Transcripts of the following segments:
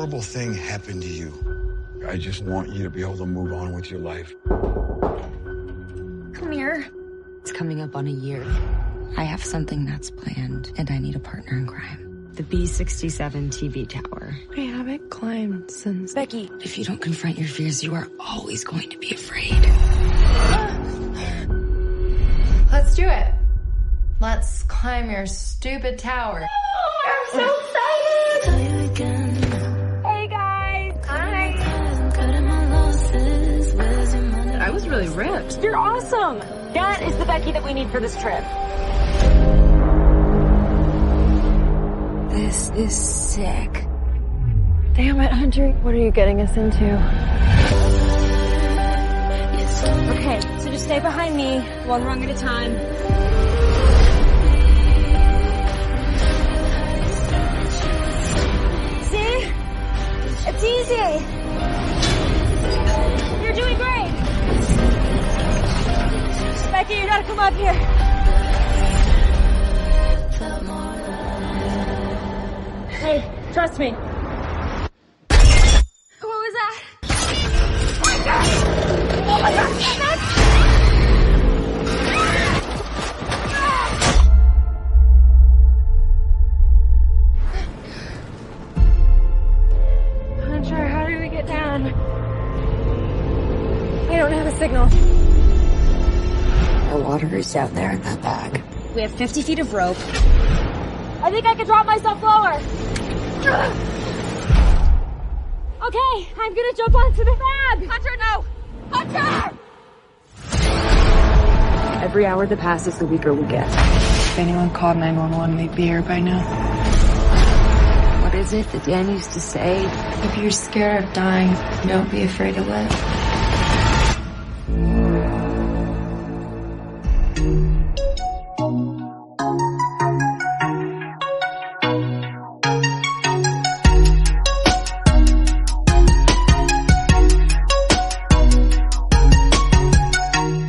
horrible thing happened to you. I just want you to be able to move on with your life. Come here. It's coming up on a year. I have something that's planned, and I need a partner in crime. The B67 TV tower. I haven't climbed since... Becky, if you don't confront your fears, you are always going to be afraid. Let's do it. Let's climb your stupid tower. I'm so excited! Hey guys! Hi! I was really ripped. You're awesome! That is the Becky that we need for this trip. This is sick. Damn it, Hunter. What are you getting us into? Okay, so just stay behind me, one rung at a time. See? It's easy. You're doing great. Becky, you gotta come up here. Hey, trust me. What was that? Oh my God! Oh my God! Hunter, how do we get down? I don't have a signal. The water is down there in that bag. We have 50 feet of rope. I think I can drop myself lower. Okay, I'm gonna jump onto the bag. Hunter, no! Hunter! Every hour that passes, the weaker we get. If anyone called 911, they'd be here by now. What is it that Dan used to say? If you're scared of dying, don't be afraid to live.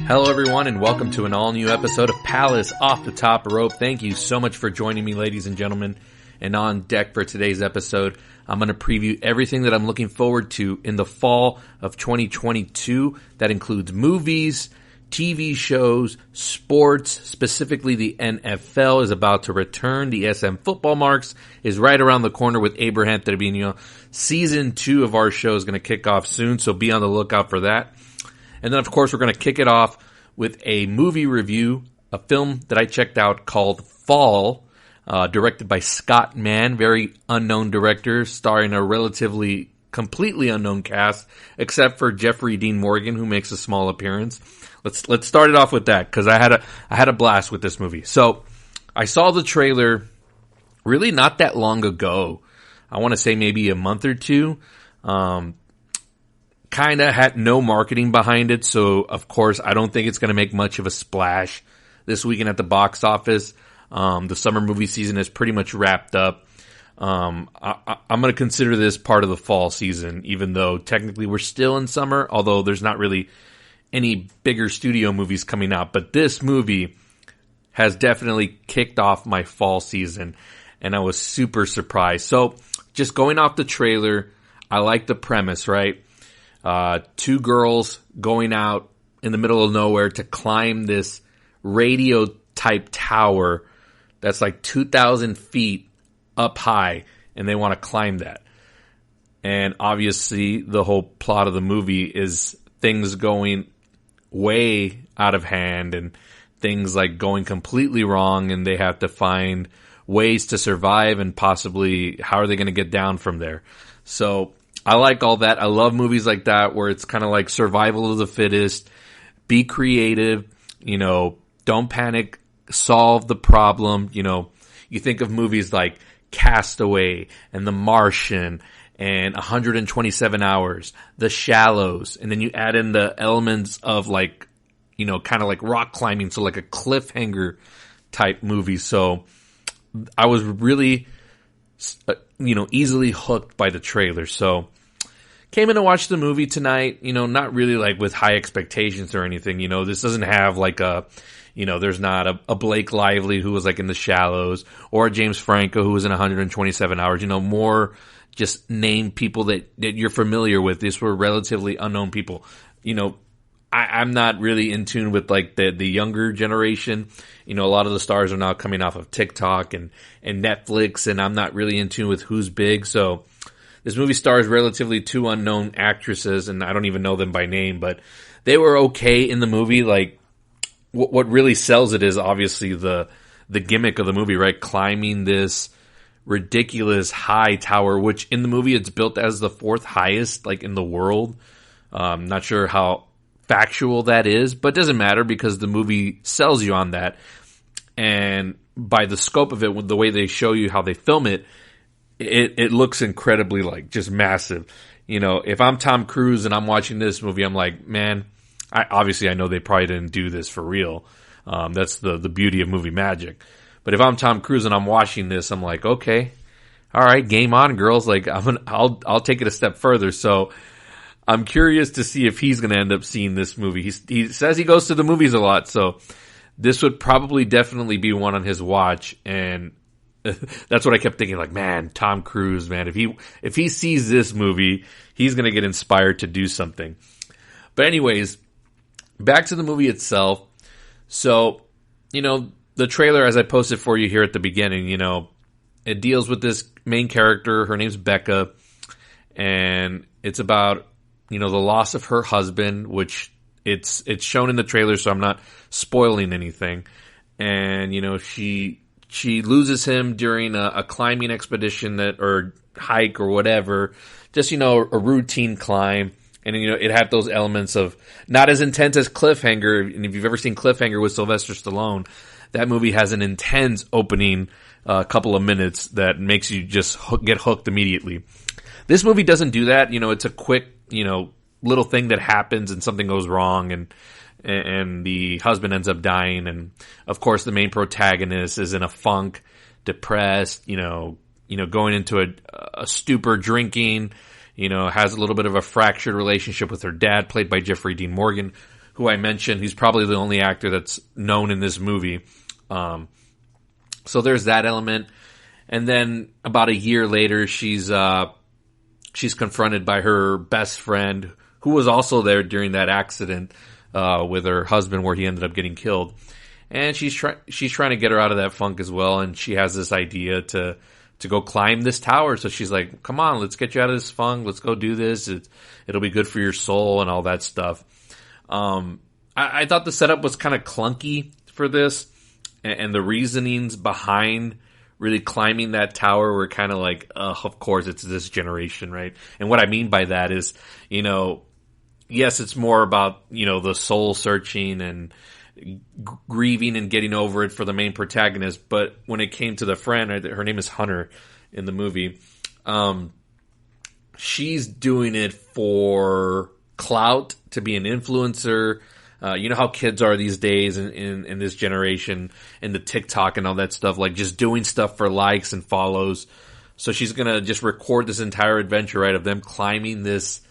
Hello everyone and welcome to an all-new episode of Palace Off the Top Rope. Thank you so much for joining me, ladies and gentlemen. And on deck for today's episode, I'm going to preview everything that I'm looking forward to in the fall of 2022. That includes movies, TV shows, sports, specifically the NFL is about to return. The SM football marks is right around the corner with Abraham Trevino. Season 2 of our show is going to kick off soon, so be on the lookout for that. And then, of course, we're going to kick it off with a movie review, a film that I checked out called Fall, directed by Scott Mann, very unknown director, starring a relatively completely unknown cast, except for Jeffrey Dean Morgan, who makes a small appearance. Let's start it off with that, because I had a blast with this movie. So I saw the trailer really not that long ago. I want to say maybe a month or two. Kind of had no marketing behind it, so of course I don't think it's going to make much of a splash this weekend at the box office. The summer movie season is pretty much wrapped up. I'm going to consider this part of the fall season, even though technically we're still in summer, although there's not really any bigger studio movies coming out. But this movie has definitely kicked off my fall season, and I was super surprised. So just going off the trailer, I like the premise, right? Two girls going out in the middle of nowhere to climb this radio type tower that's like 2,000 feet up high, and they want to climb that. And obviously the whole plot of the movie is things going way out of hand and things like going completely wrong, and they have to find ways to survive and possibly how are they going to get down from there. So I like all that. I love movies like that where it's kind of like survival of the fittest. Be creative, don't panic, solve the problem. You think of movies like Castaway and The Martian and 127 Hours, The Shallows, and then you add in the elements of kind of like rock climbing, so like a cliffhanger type movie. So I was really, easily hooked by the trailer. So came in to watch the movie tonight, not really like with high expectations or anything. This doesn't have like there's not a Blake Lively who was like in The Shallows or a James Franco who was in 127 Hours, more just name people that you're familiar with. These were relatively unknown people. You know, I'm not really in tune with like the younger generation. You know, a lot of the stars are now coming off of TikTok and Netflix, and I'm not really in tune with who's big. So this movie stars relatively two unknown actresses, and I don't even know them by name, but they were okay in the movie. Like, what really sells it is obviously the gimmick of the movie, right? Climbing this ridiculous high tower, which in the movie it's built as the fourth highest, like, in the world. Not sure how factual that is, but it doesn't matter because the movie sells you on that. And by the scope of it, with the way they show you how they film it, it looks incredibly, like, just massive. You know, if I'm Tom Cruise and I'm watching this movie, I'm like, man, I know they probably didn't do this for real. That's the beauty of movie magic. But if I'm Tom Cruise and I'm watching this, I'm like, okay, all right, game on, girls. Like, I'll take it a step further. So I'm curious to see if he's going to end up seeing this movie. He says he goes to the movies a lot, so this would probably definitely be one on his watch. And that's what I kept thinking, like, man, Tom Cruise, man, if he sees this movie, he's going to get inspired to do something. But anyways, back to the movie itself. So, you know, the trailer, as I posted for you here at the beginning, you know, it deals with this main character. Her name's Becca, and it's about, you know, the loss of her husband, which it's shown in the trailer, so I'm not spoiling anything. And, you know, she loses him during a climbing expedition or hike or whatever, just, you know, a routine climb. And, you know, it had those elements of not as intense as Cliffhanger. And if you've ever seen Cliffhanger with Sylvester Stallone, that movie has an intense opening couple of minutes that makes you just get hooked immediately. This movie doesn't do that. You know, it's a quick, you know, little thing that happens and something goes wrong and the husband ends up dying. And of course the main protagonist is in a funk, depressed, you know, going into a stupor, drinking, you know, has a little bit of a fractured relationship with her dad, played by Jeffrey Dean Morgan, who I mentioned. He's probably the only actor that's known in this movie. So there's that element. And then about a year later, she's confronted by her best friend, who was also there during that accident with her husband where he ended up getting killed. And she's trying to get her out of that funk as well. And she has this idea to go climb this tower. So she's like, come on, let's get you out of this funk. Let's go do this. It'll be good for your soul and all that stuff. I thought the setup was kind of clunky for this. And the reasonings behind really climbing that tower were kind of like, of course, it's this generation, right? And what I mean by that is, you know, yes, it's more about, you know, the soul searching and grieving and getting over it for the main protagonist. But when it came to the friend, her name is Hunter in the movie, she's doing it for clout, to be an influencer. You know how kids are these days in this generation, in the TikTok and all that stuff, like just doing stuff for likes and follows. So she's going to just record this entire adventure, right, of them climbing this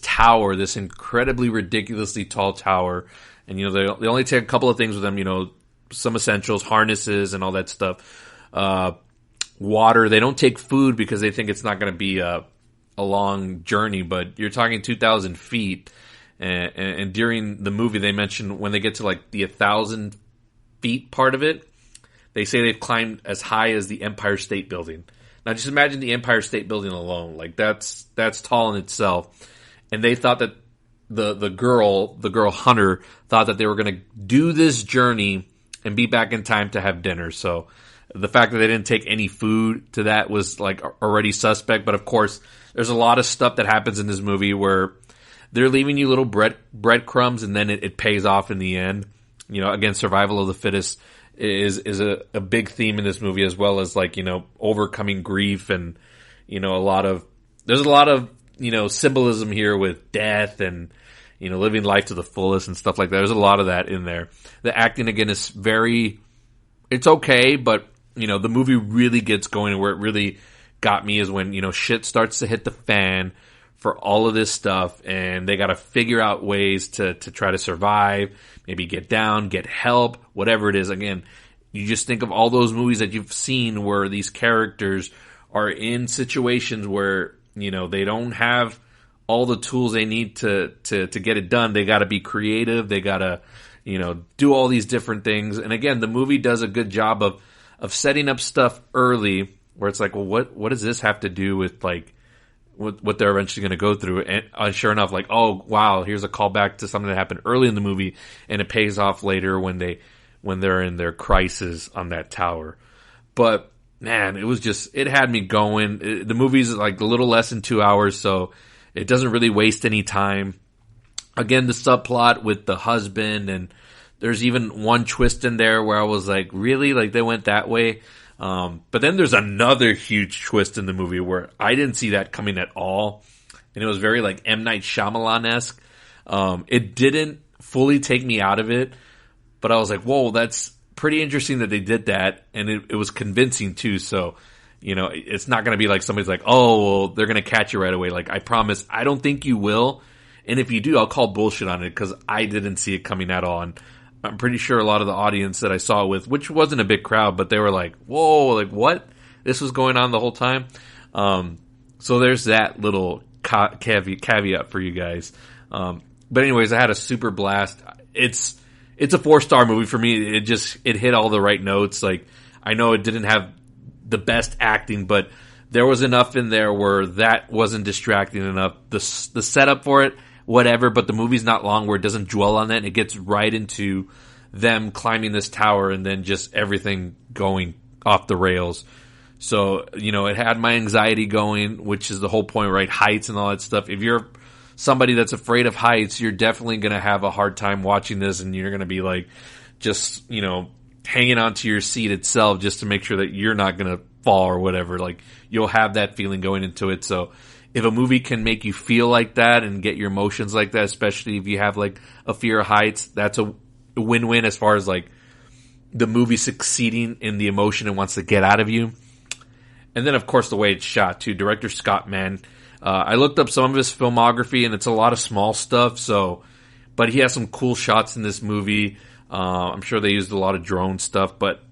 tower, this incredibly ridiculously tall tower. And, you know, they only take a couple of things with them, you know, some essentials, harnesses and all that stuff. Water. They don't take food because they think it's not going to be a long journey, but you're talking 2,000 feet. And during the movie, they mentioned when they get to like the 1,000 feet part of it, they say they've climbed as high as the Empire State Building. Now, just imagine the Empire State Building alone; like that's tall in itself. And they thought that the girl Hunter, thought that they were going to do this journey and be back in time to have dinner. So the fact that they didn't take any food to that was like already suspect. But of course, there's a lot of stuff that happens in this movie where they're leaving you little breadcrumbs, and then it pays off in the end. You know, again, survival of the fittest is a big theme in this movie, as well as, like, you know, overcoming grief and, you know, there's a lot of, you know, symbolism here with death and, you know, living life to the fullest and stuff like that. There's a lot of that in there. The acting, again, is it's okay, but, you know, the movie really gets going, and where it really got me is when, you know, shit starts to hit the fan for all of this stuff, and they got to figure out ways to try to survive, maybe get down, get help, whatever it is. Again, you just think of all those movies that you've seen where these characters are in situations where, you know, they don't have all the tools they need to get it done. They got to be creative. They got to, you know, do all these different things. And again, the movie does a good job of setting up stuff early where it's like, well, what does this have to do with like what they're eventually going to go through? And sure enough, like, oh wow, here's a callback to something that happened early in the movie, and it pays off later when they're in their crisis on that tower. But man, it had me going. The movie's like a little less than 2 hours, so it doesn't really waste any time. Again, the subplot with the husband, and there's even one twist in there where I was like, really? Like they went that way? But then there's another huge twist in the movie where I didn't see that coming at all. And it was very like M. Night Shyamalan-esque. It didn't fully take me out of it, but I was like, whoa, that's pretty interesting that they did that. And it was convincing too. So, you know, it's not going to be like somebody's like, oh, well, they're going to catch you right away. Like, I promise, I don't think you will. And if you do, I'll call bullshit on it because I didn't see it coming at all. And I'm pretty sure a lot of the audience that I saw it with, which wasn't a big crowd, but they were like, whoa, like what? This was going on the whole time? So there's that little caveat for you guys. But anyways, I had a super blast. It's a 4-star movie for me. It hit all the right notes. Like, I know it didn't have the best acting, but there was enough in there where that wasn't distracting enough. The setup for it, whatever, but the movie's not long where it doesn't dwell on that. It gets right into them climbing this tower and then just everything going off the rails. So, you know, it had my anxiety going, which is the whole point, right? Heights and all that stuff. If you're somebody that's afraid of heights, you're definitely going to have a hard time watching this, and you're going to be like, just, you know, hanging onto your seat itself just to make sure that you're not going to fall or whatever. Like, you'll have that feeling going into it. So if a movie can make you feel like that and get your emotions like that, especially if you have like a fear of heights, that's a win-win as far as like the movie succeeding in the emotion it wants to get out of you. And then of course the way it's shot too. Director Scott Mann. I looked up some of his filmography and it's a lot of small stuff. But he has some cool shots in this movie. I'm sure they used a lot of drone stuff, but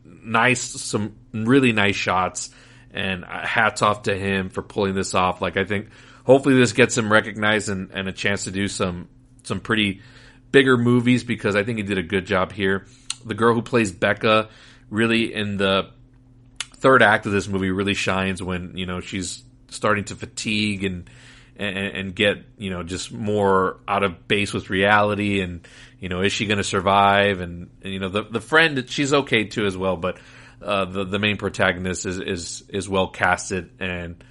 some really nice shots. And hats off to him for pulling this off. Like, I think hopefully this gets him recognized and a chance to do some pretty bigger movies, because I think he did a good job here. The girl who plays Becca really in the third act of this movie really shines when, you know, she's starting to fatigue and get, you know, just more out of base with reality. And, you know, is she going to survive? And, you know, the friend, she's okay too as well, but the main protagonist is well casted and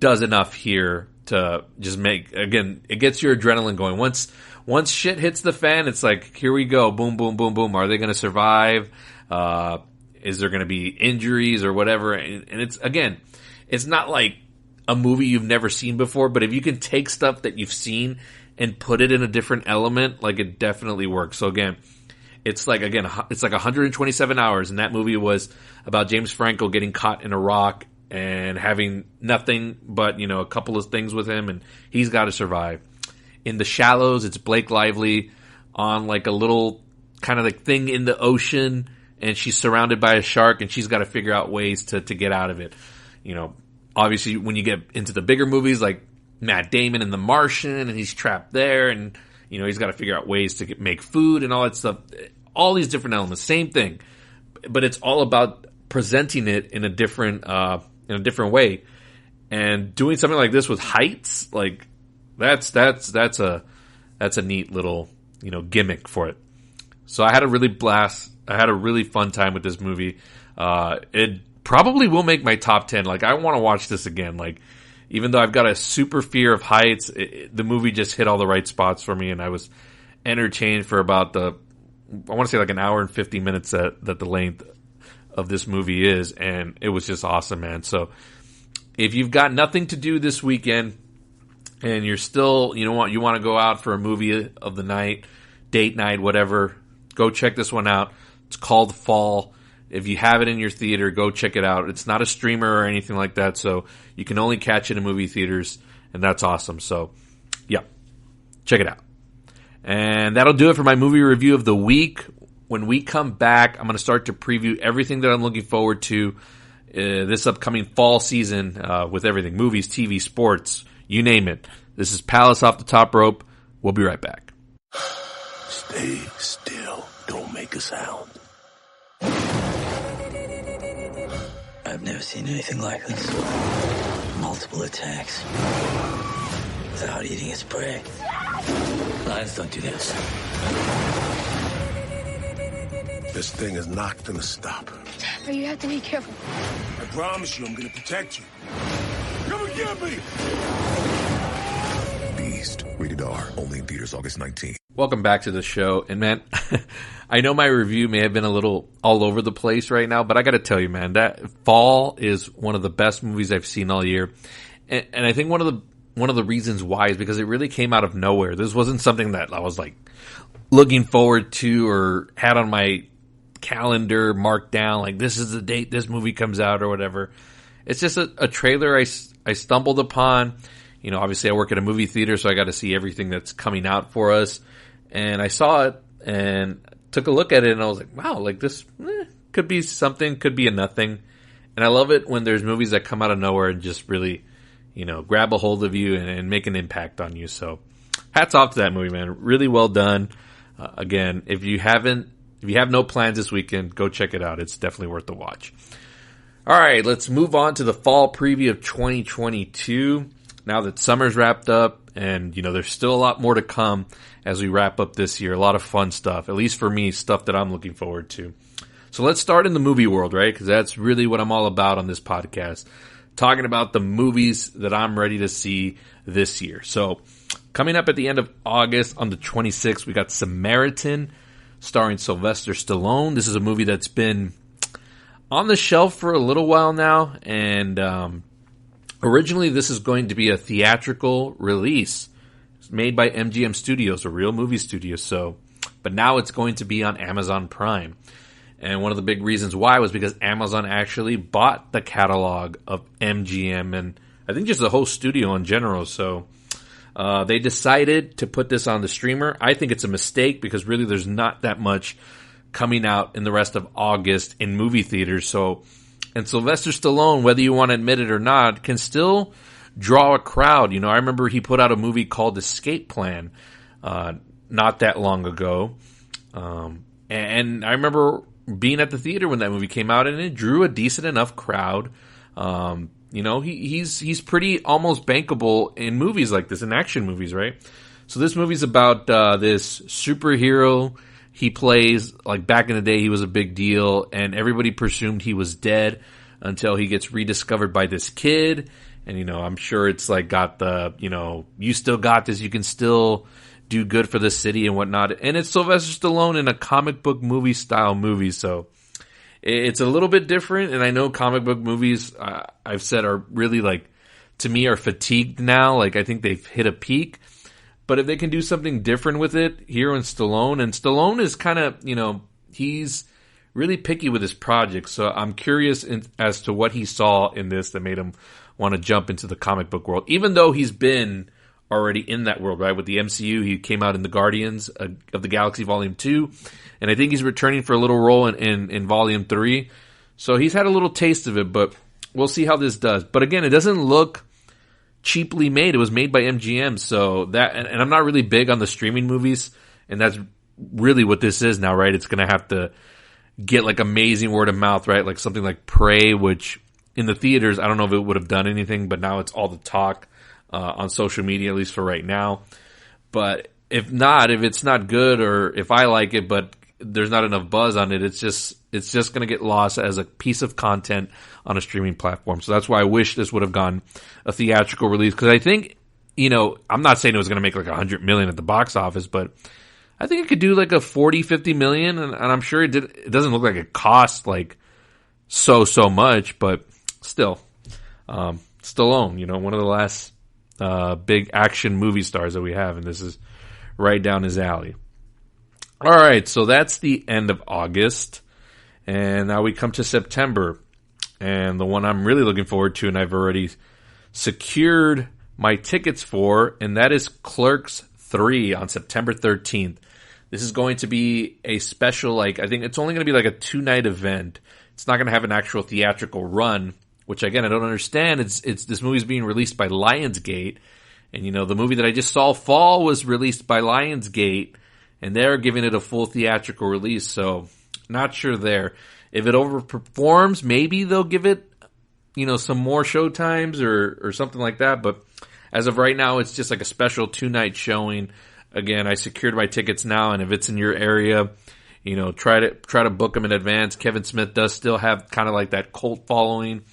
does enough here to just make, again, it gets your adrenaline going. Once shit hits the fan, it's like, here we go, boom, boom, boom, boom. Are they going to survive? Is there going to be injuries or whatever? And it's, again, it's not like a movie you've never seen before, but if you can take stuff that you've seen and put it in a different element, like, it definitely works. So again, it's like 127 hours, and that movie was about James Franco getting caught in a rock and having nothing but, you know, a couple of things with him, and he's got to survive. In The Shallows, it's Blake Lively on like a little kind of like thing in the ocean, and she's surrounded by a shark, and she's got to figure out ways to get out of it. You know, obviously when you get into the bigger movies like Matt Damon in The Martian, and he's trapped there, and, you know, he's got to figure out ways to make food and all that stuff. All these different elements, same thing, but it's all about presenting it in a different way, and doing something like this with heights. Like, that's a neat little, you know, gimmick for it. So I had a really fun time with this movie. It probably will make my top 10. Like, I want to watch this again. Like, even though I've got a super fear of heights, the movie just hit all the right spots for me, and I was entertained for about I want to say like an hour and 50 minutes that the length of this movie is, and it was just awesome, man. So if you've got nothing to do this weekend and you're still, you want to go out for a movie of the night, date night, whatever, go check this one out. It's called Fall. If you have it in your theater, go check it out. It's not a streamer or anything like that, so you can only catch it in movie theaters, and that's awesome. So, yeah, check it out. And that'll do it for my movie review of the week. When we come back, I'm going to start to preview everything that I'm looking forward to this upcoming fall season with everything, movies, TV, sports, you name it. This is Palace Off the Top Rope. We'll be right back. Stay still. Don't make a sound. I've never seen anything like this. Multiple attacks. Without eating its prey. Lions don't do this. This thing is not gonna stop. But you have to be careful. I promise you, I'm gonna protect you. Come and get me! Beast. Rated R. Only in theaters August 19th. Welcome back to the show. And man, I know my review may have been a little all over the place right now, but I got to tell you, man, that Fall is one of the best movies I've seen all year. And I think one of the reasons why is because it really came out of nowhere. This wasn't something that I was like looking forward to or had on my calendar marked down, like this is the date this movie comes out or whatever. It's just a trailer I stumbled upon. You know, obviously I work at a movie theater, so I got to see everything that's coming out for us. And I saw it and took a look at it and I was like, wow, like this could be something, could be a nothing. And I love it when there's movies that come out of nowhere and just really, you know, grab a hold of you and make an impact on you. So hats off to that movie, man. Really well done. Again, if you have no plans this weekend, go check it out. It's definitely worth the watch. All right, let's move on to the fall preview of 2022. Now that summer's wrapped up and, you know, there's still a lot more to come as we wrap up this year. A lot of fun stuff, at least for me, stuff that I'm looking forward to. So let's start in the movie world, right? Because that's really what I'm all about on this podcast. Talking about the movies that I'm ready to see this year. So coming up at the end of August on the 26th, we got Samaritan starring Sylvester Stallone. This is a movie that's been on the shelf for a little while now. And originally this is going to be a theatrical release. It's made by MGM Studios, a real movie studio. But now it's going to be on Amazon Prime. And one of the big reasons why was because Amazon actually bought the catalog of MGM and I think just the whole studio in general. So they decided to put this on the streamer. I think it's a mistake because really there's not that much coming out in the rest of August in movie theaters. And Sylvester Stallone, whether you want to admit it or not, can still draw a crowd. You know, I remember he put out a movie called Escape Plan not that long ago. And I remember being at the theater when that movie came out, and it drew a decent enough crowd. You know, he's pretty almost bankable in movies like this, in action movies, right? So this movie's about this superhero he plays. Like back in the day, he was a big deal, and everybody presumed he was dead until he gets rediscovered by this kid. And, you know, I'm sure it's like got the, you know, you still got this, you can still do good for the city and whatnot. And it's Sylvester Stallone in a comic book movie style movie. So it's a little bit different. And I know comic book movies, I've said are really like, to me are fatigued now. Like I think they've hit a peak, but if they can do something different with it here in Stallone, and Stallone is kind of, you know, he's really picky with his projects. So I'm curious as to what he saw in this that made him want to jump into the comic book world, even though he's been already in that world, right? With the MCU, he came out in the Guardians of the Galaxy Volume 2, and I think he's returning for a little role in Volume 3. So he's had a little taste of it, but we'll see how this does. But again, it doesn't look cheaply made. It was made by MGM, so that, and I'm not really big on the streaming movies, and that's really what this is now, right? It's going to have to get like amazing word of mouth, right? Like something like Prey, which in the theaters, I don't know if it would have done anything, but now it's all the talk on social media, at least for right now. But if it's not good, or if I like it, but there's not enough buzz on it, it's just going to get lost as a piece of content on a streaming platform. So that's why I wish this would have gone a theatrical release. Cause I think, you know, I'm not saying it was going to make like $100 million at the box office, but I think it could do like a 40, 50 million. And I'm sure it did. It doesn't look like it cost like so much, but still, Stallone, you know, one of the last big action movie stars that we have, and this is right down his alley. All right, so that's the end of August, and now we come to September, and the one I'm really looking forward to, and I've already secured my tickets for, and that is Clerks 3 on September 13th. This is going to be a special, like, I think it's only going to be like a 2-night event. it's not going to have an actual theatrical run, which again, I don't understand. It's this movie's being released by Lionsgate. And, you know, the movie that I just saw, Fall, was released by Lionsgate, and they're giving it a full theatrical release, so not sure there. If it overperforms, maybe they'll give it, you know, some more showtimes or something like that, but as of right now, it's just like a special 2-night showing. Again, I secured my tickets now, and if it's in your area, you know, try to book them in advance. Kevin Smith does still have kind of like that cult following.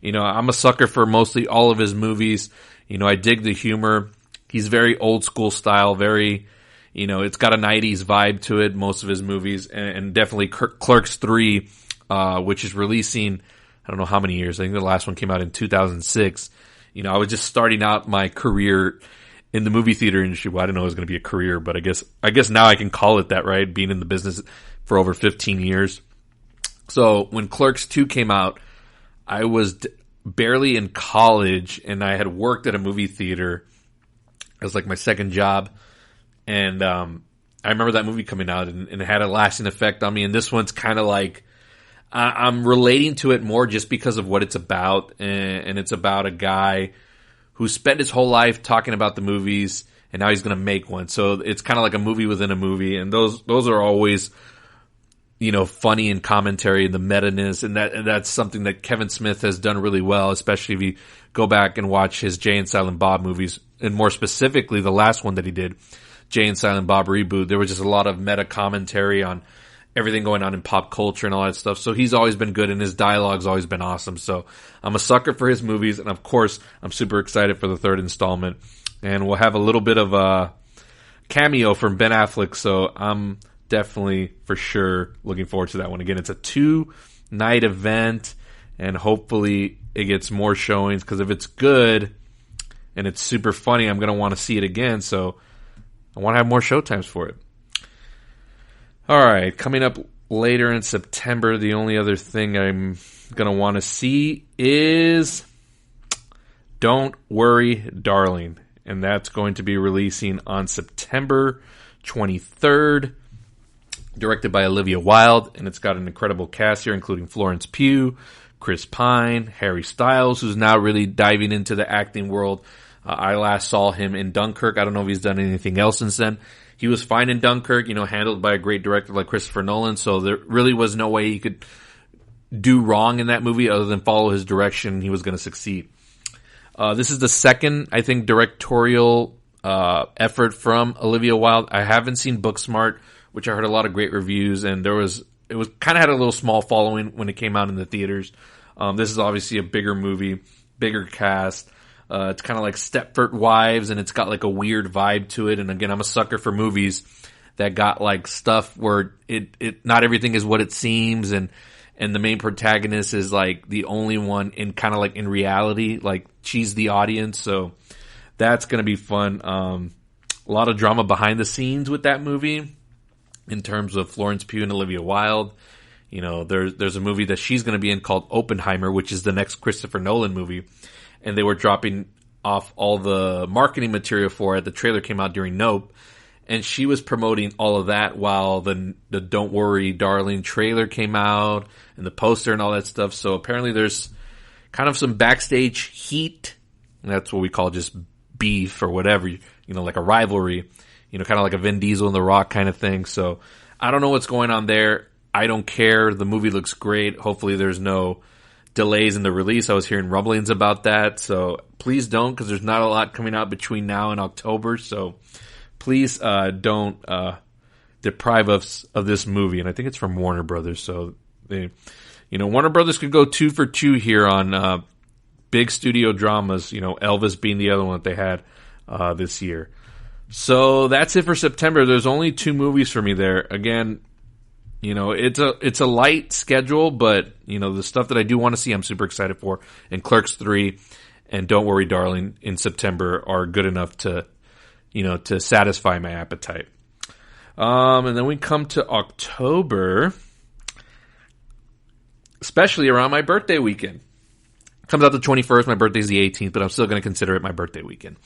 You know, I'm a sucker for mostly all of his movies. You know, I dig the humor. He's very old school style, very, you know, it's got a 90s vibe to it, most of his movies, and definitely Clerks 3, which is releasing, I don't know how many years. I think the last one came out in 2006. You know, I was just starting out my career in the movie theater industry. Well, I didn't know it was going to be a career, but I guess now I can call it that, right? Being in the business for over 15 years. So when Clerks 2 came out, I was barely in college, and I had worked at a movie theater. It was like my second job, and I remember that movie coming out, and it had a lasting effect on me. And this one's kind of like, I'm relating to it more just because of what it's about, and it's about a guy who spent his whole life talking about the movies, and now he's going to make one. So it's kind of like a movie within a movie, and those are always, you know, funny in commentary and the meta-ness, and that's something that Kevin Smith has done really well, especially if you go back and watch his Jay and Silent Bob movies, and more specifically the last one that he did, Jay and Silent Bob Reboot. There was just a lot of meta commentary on everything going on in pop culture and all that stuff. So he's always been good, and his dialogue's always been awesome. So I'm a sucker for his movies, and of course, I'm super excited for the third installment. And we'll have a little bit of a cameo from Ben Affleck, so I'm definitely, for sure, looking forward to that one. Again, it's a 2-night event, and hopefully it gets more showings, because if it's good and it's super funny, I'm going to want to see it again, so I want to have more showtimes for it. All right, coming up later in September, the only other thing I'm going to want to see is Don't Worry, Darling, and that's going to be releasing on September 23rd. Directed by Olivia Wilde, and it's got an incredible cast here, including Florence Pugh, Chris Pine, Harry Styles, who's now really diving into the acting world. I last saw him in Dunkirk. I don't know if he's done anything else since then. He was fine in Dunkirk, you know, handled by a great director like Christopher Nolan, so there really was no way he could do wrong in that movie other than follow his direction. He was going to succeed. This is the second, I think, directorial effort from Olivia Wilde. I haven't seen Booksmart, which I heard a lot of great reviews, and it was kind of had a little small following when it came out in the theaters. This is obviously a bigger movie, bigger cast. It's kind of like Stepford Wives, and it's got like a weird vibe to it. And again, I'm a sucker for movies that got like stuff where it not everything is what it seems, and the main protagonist is like the only one in kind of like in reality, like she's the audience. So that's going to be fun. A lot of drama behind the scenes with that movie. In terms of Florence Pugh and Olivia Wilde, you know, there's a movie that she's going to be in called Oppenheimer, which is the next Christopher Nolan movie, and they were dropping off all the marketing material for it. The trailer came out during Nope, and she was promoting all of that while the Don't Worry, Darling trailer came out, and the poster and all that stuff. So apparently there's kind of some backstage heat, and that's what we call just beef or whatever, you know, like a rivalry. You know, kind of like a Vin Diesel and The Rock kind of thing. So I don't know what's going on there. I don't care. The movie looks great. Hopefully there's no delays in the release. I was hearing rumblings about that. So please don't, because there's not a lot coming out between now and October. So please don't deprive us of this movie. And I think it's from Warner Brothers. So they, you know, Warner Brothers could go 2 for 2 here on big studio dramas. You know, Elvis being the other one that they had this year. So that's it for September. There's only 2 movies for me there. Again, you know, it's a light schedule, but you know, the stuff that I do want to see, I'm super excited for. And Clerks 3 and Don't Worry, Darling in September are good enough to, you know, to satisfy my appetite. And then we come to October, especially around my birthday weekend. It comes out the 21st. My birthday's the 18th, but I'm still going to consider it my birthday weekend.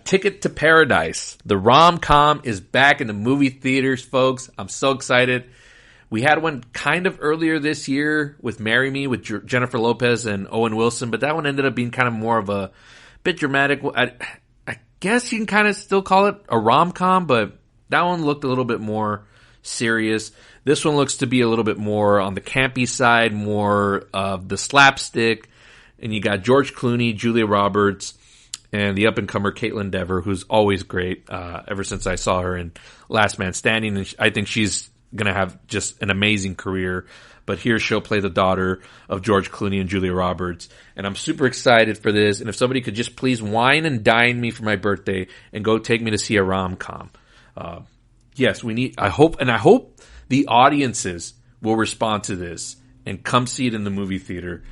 Ticket to Paradise. The rom-com is back in the movie theaters, folks. I'm so excited. We had one kind of earlier this year with Marry Me with Jennifer Lopez and Owen Wilson, but that one ended up being kind of more of a bit dramatic. I guess you can kind of still call it a rom-com, but that one looked a little bit more serious. This one looks to be a little bit more on the campy side, more of the slapstick. And you got George Clooney, Julia Roberts, and the up-and-comer Caitlin Dever, who's always great ever since I saw her in Last Man Standing. And I think she's going to have just an amazing career. But here she'll play the daughter of George Clooney and Julia Roberts. And I'm super excited for this. And if somebody could just please wine and dine me for my birthday and go take me to see a rom-com. Yes, I hope the audiences will respond to this and come see it in the movie theater.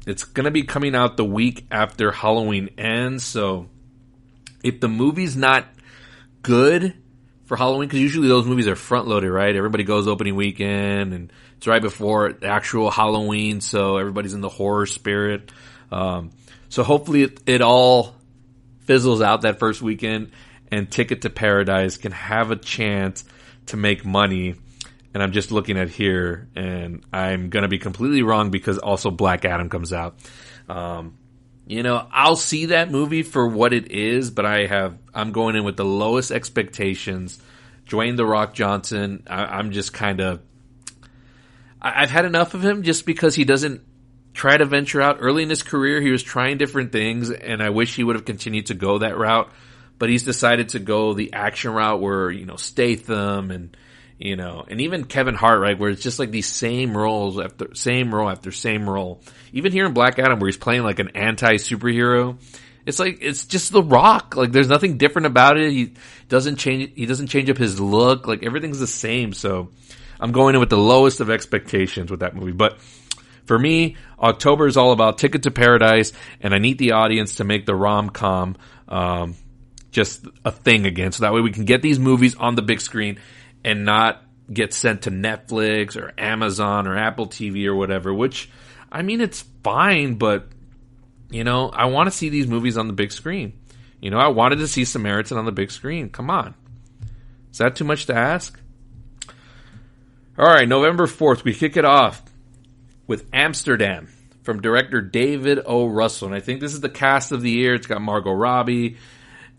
It's going to be coming out the week after Halloween ends. So if the movie's not good for Halloween, because usually those movies are front loaded, right? Everybody goes opening weekend and it's right before the actual Halloween. So everybody's in the horror spirit. So hopefully it all fizzles out that first weekend and Ticket to Paradise can have a chance to make money. And I'm just looking at here, and I'm going to be completely wrong because also Black Adam comes out. I'll see that movie for what it is, but I'm going in with the lowest expectations. Dwayne The Rock Johnson, I'm just kind of... I've had enough of him just because he doesn't try to venture out. Early in his career, he was trying different things, and I wish he would have continued to go that route. But he's decided to go the action route where, Statham and even Kevin Hart, right, where it's just like these same roles after same role after same role. Even here in Black Adam, where he's playing like an anti-superhero, it's just The Rock. Like, there's nothing different about it. He doesn't change up his look. Like, everything's the same. So I'm going in with the lowest of expectations with that movie. But for me, October is all about Ticket to Paradise, and I need the audience to make the rom-com just a thing again. So that way we can get these movies on the big screen and not get sent to Netflix or Amazon or Apple TV or whatever, which, I mean, it's fine, but, I want to see these movies on the big screen. I wanted to see Samaritan on the big screen. Come on. Is that too much to ask? All right, November 4th, we kick it off with Amsterdam from director David O. Russell. And I think this is the cast of the year. It's got Margot Robbie,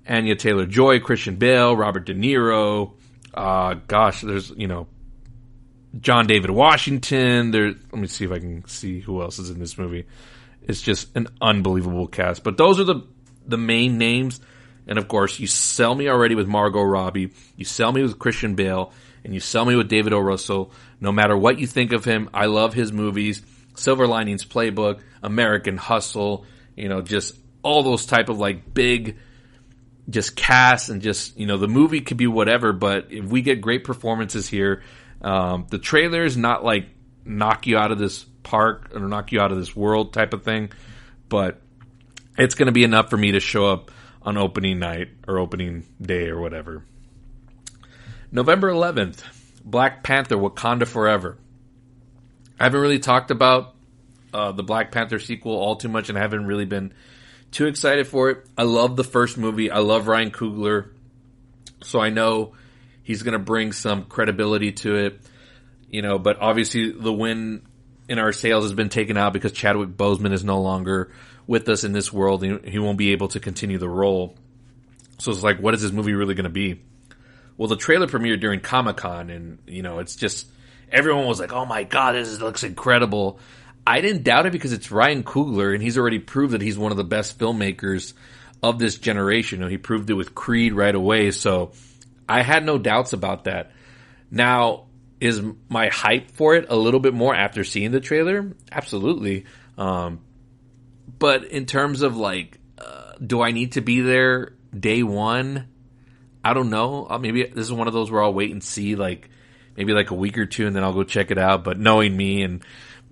Anya Taylor-Joy, Christian Bale, Robert De Niro. There's, John David Washington. Let me see if I can see who else is in this movie. It's just an unbelievable cast. But those are the main names. And of course, you sell me already with Margot Robbie. You sell me with Christian Bale. And you sell me with David O. Russell. No matter what you think of him, I love his movies. Silver Linings Playbook, American Hustle, just all those type of like big just cast and just, the movie could be whatever, but if we get great performances here, the trailer is not like knock you out of this park or knock you out of this world type of thing, but it's going to be enough for me to show up on opening night or opening day or whatever. November 11th, Black Panther Wakanda Forever. I haven't really talked about the Black Panther sequel all too much and I haven't really been too excited for it. I love the first movie. I love Ryan Coogler. So I know he's going to bring some credibility to it. But obviously the win in our sales has been taken out because Chadwick Boseman is no longer with us in this world. And he won't be able to continue the role. So it's like, what is this movie really going to be? Well, the trailer premiered during Comic-Con and, it's just, everyone was like, oh my God, this looks incredible. I didn't doubt it because it's Ryan Coogler, and he's already proved that he's one of the best filmmakers of this generation. He proved it with Creed right away, so I had no doubts about that. Now, is my hype for it a little bit more after seeing the trailer? Absolutely. But in terms of, do I need to be there day one? I don't know. Maybe this is one of those where I'll wait and see, maybe a week or two, and then I'll go check it out. But knowing me and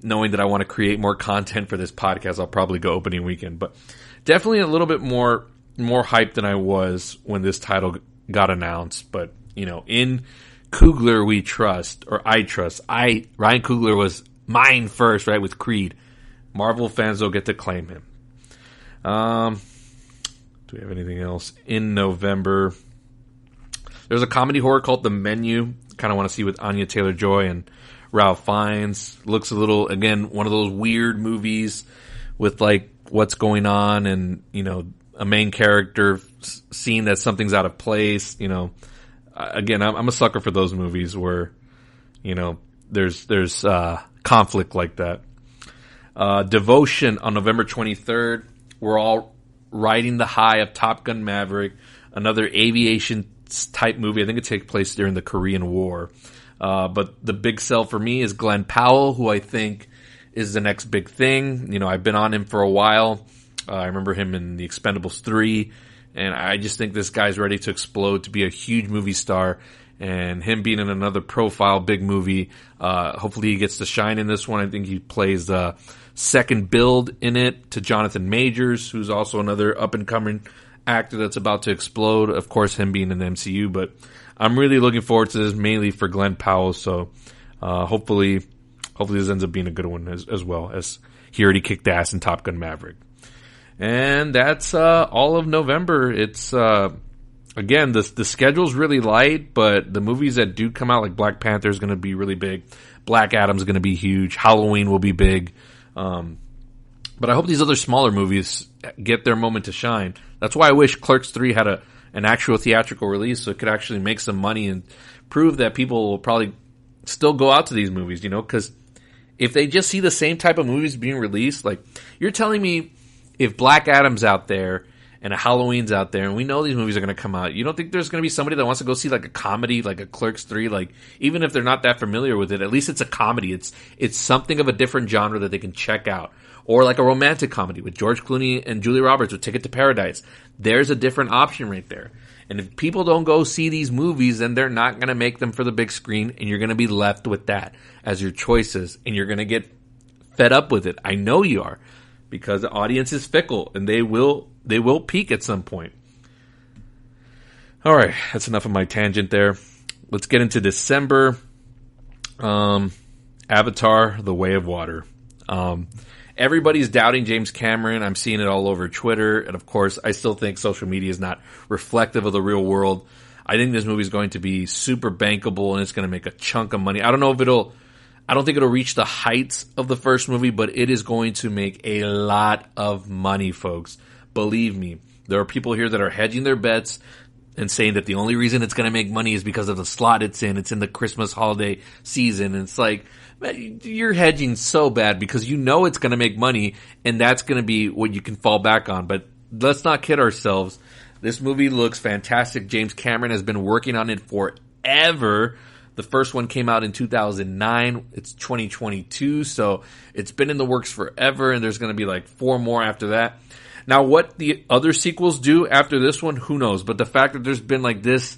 knowing that I want to create more content for this podcast, I'll probably go opening weekend. But definitely a little bit more hyped than I was when this title got announced. But, in Coogler we trust, or I trust. Ryan Coogler was mine first, right, with Creed. Marvel fans will get to claim him. Do we have anything else in November? There's a comedy horror called The Menu. kind of want to see with Anya Taylor-Joy and Ralph Fiennes. Looks a little, again, one of those weird movies with like what's going on and, you know, a main character seeing that something's out of place. You know, again, I'm a sucker for those movies where, you know, there's conflict like that. Devotion on November 23rd. We're all riding the high of Top Gun Maverick, another aviation type movie. I think it takes place during the Korean War. But the big sell for me is Glenn Powell, who I think is the next big thing. You know, I've been on him for a while. I remember him in The Expendables 3, and I just think this guy's ready to explode, to be a huge movie star. And him being in another profile big movie, hopefully he gets to shine in this one. I think he plays second build in it to Jonathan Majors, who's also another up-and-coming actor that's about to explode. Of course, him being in the MCU, but I'm really looking forward to this, mainly for Glenn Powell. So hopefully this ends up being a good one as well, as he already kicked ass in Top Gun Maverick. And that's all of November. It's again, the schedule's really light, but the movies that do come out, like Black Panther is going to be really big. Black Adam's going to be huge. Halloween will be big. But I hope these other smaller movies get their moment to shine. That's why I wish Clerks 3 had an actual theatrical release, so it could actually make some money and prove that people will probably still go out to these movies, you know, because if they just see the same type of movies being released, like, you're telling me if Black Adam's out there and a Halloween's out there and we know these movies are going to come out, you don't think there's going to be somebody that wants to go see like a comedy, like a Clerks 3, like, even if they're not that familiar with it, at least it's a comedy. It's something of a different genre that they can check out. Or like a romantic comedy with George Clooney and Julia Roberts with Ticket to Paradise. There's a different option right there. And if people don't go see these movies, then they're not going to make them for the big screen, and you're going to be left with that as your choices, and you're going to get fed up with it. I know you are, because the audience is fickle, and they will peak at some point. All right, that's enough of my tangent there. Let's get into December. Avatar: The Way of Water. Everybody's doubting James Cameron. I'm seeing it all over Twitter. And of course, I still think social media is not reflective of the real world. I think this movie is going to be super bankable and it's going to make a chunk of money. I don't think it'll reach the heights of the first movie, but it is going to make a lot of money, folks. Believe me. There are people here that are hedging their bets and saying that the only reason it's going to make money is because of the slot it's in. It's in the Christmas holiday season. And it's like, you're hedging so bad because you know it's going to make money, and that's going to be what you can fall back on. But let's not kid ourselves. This movie looks fantastic. James Cameron has been working on it forever. The first one came out in 2009. It's 2022, so it's been in the works forever, and there's going to be like 4 more after that. Now, what the other sequels do after this one, who knows? But the fact that there's been like this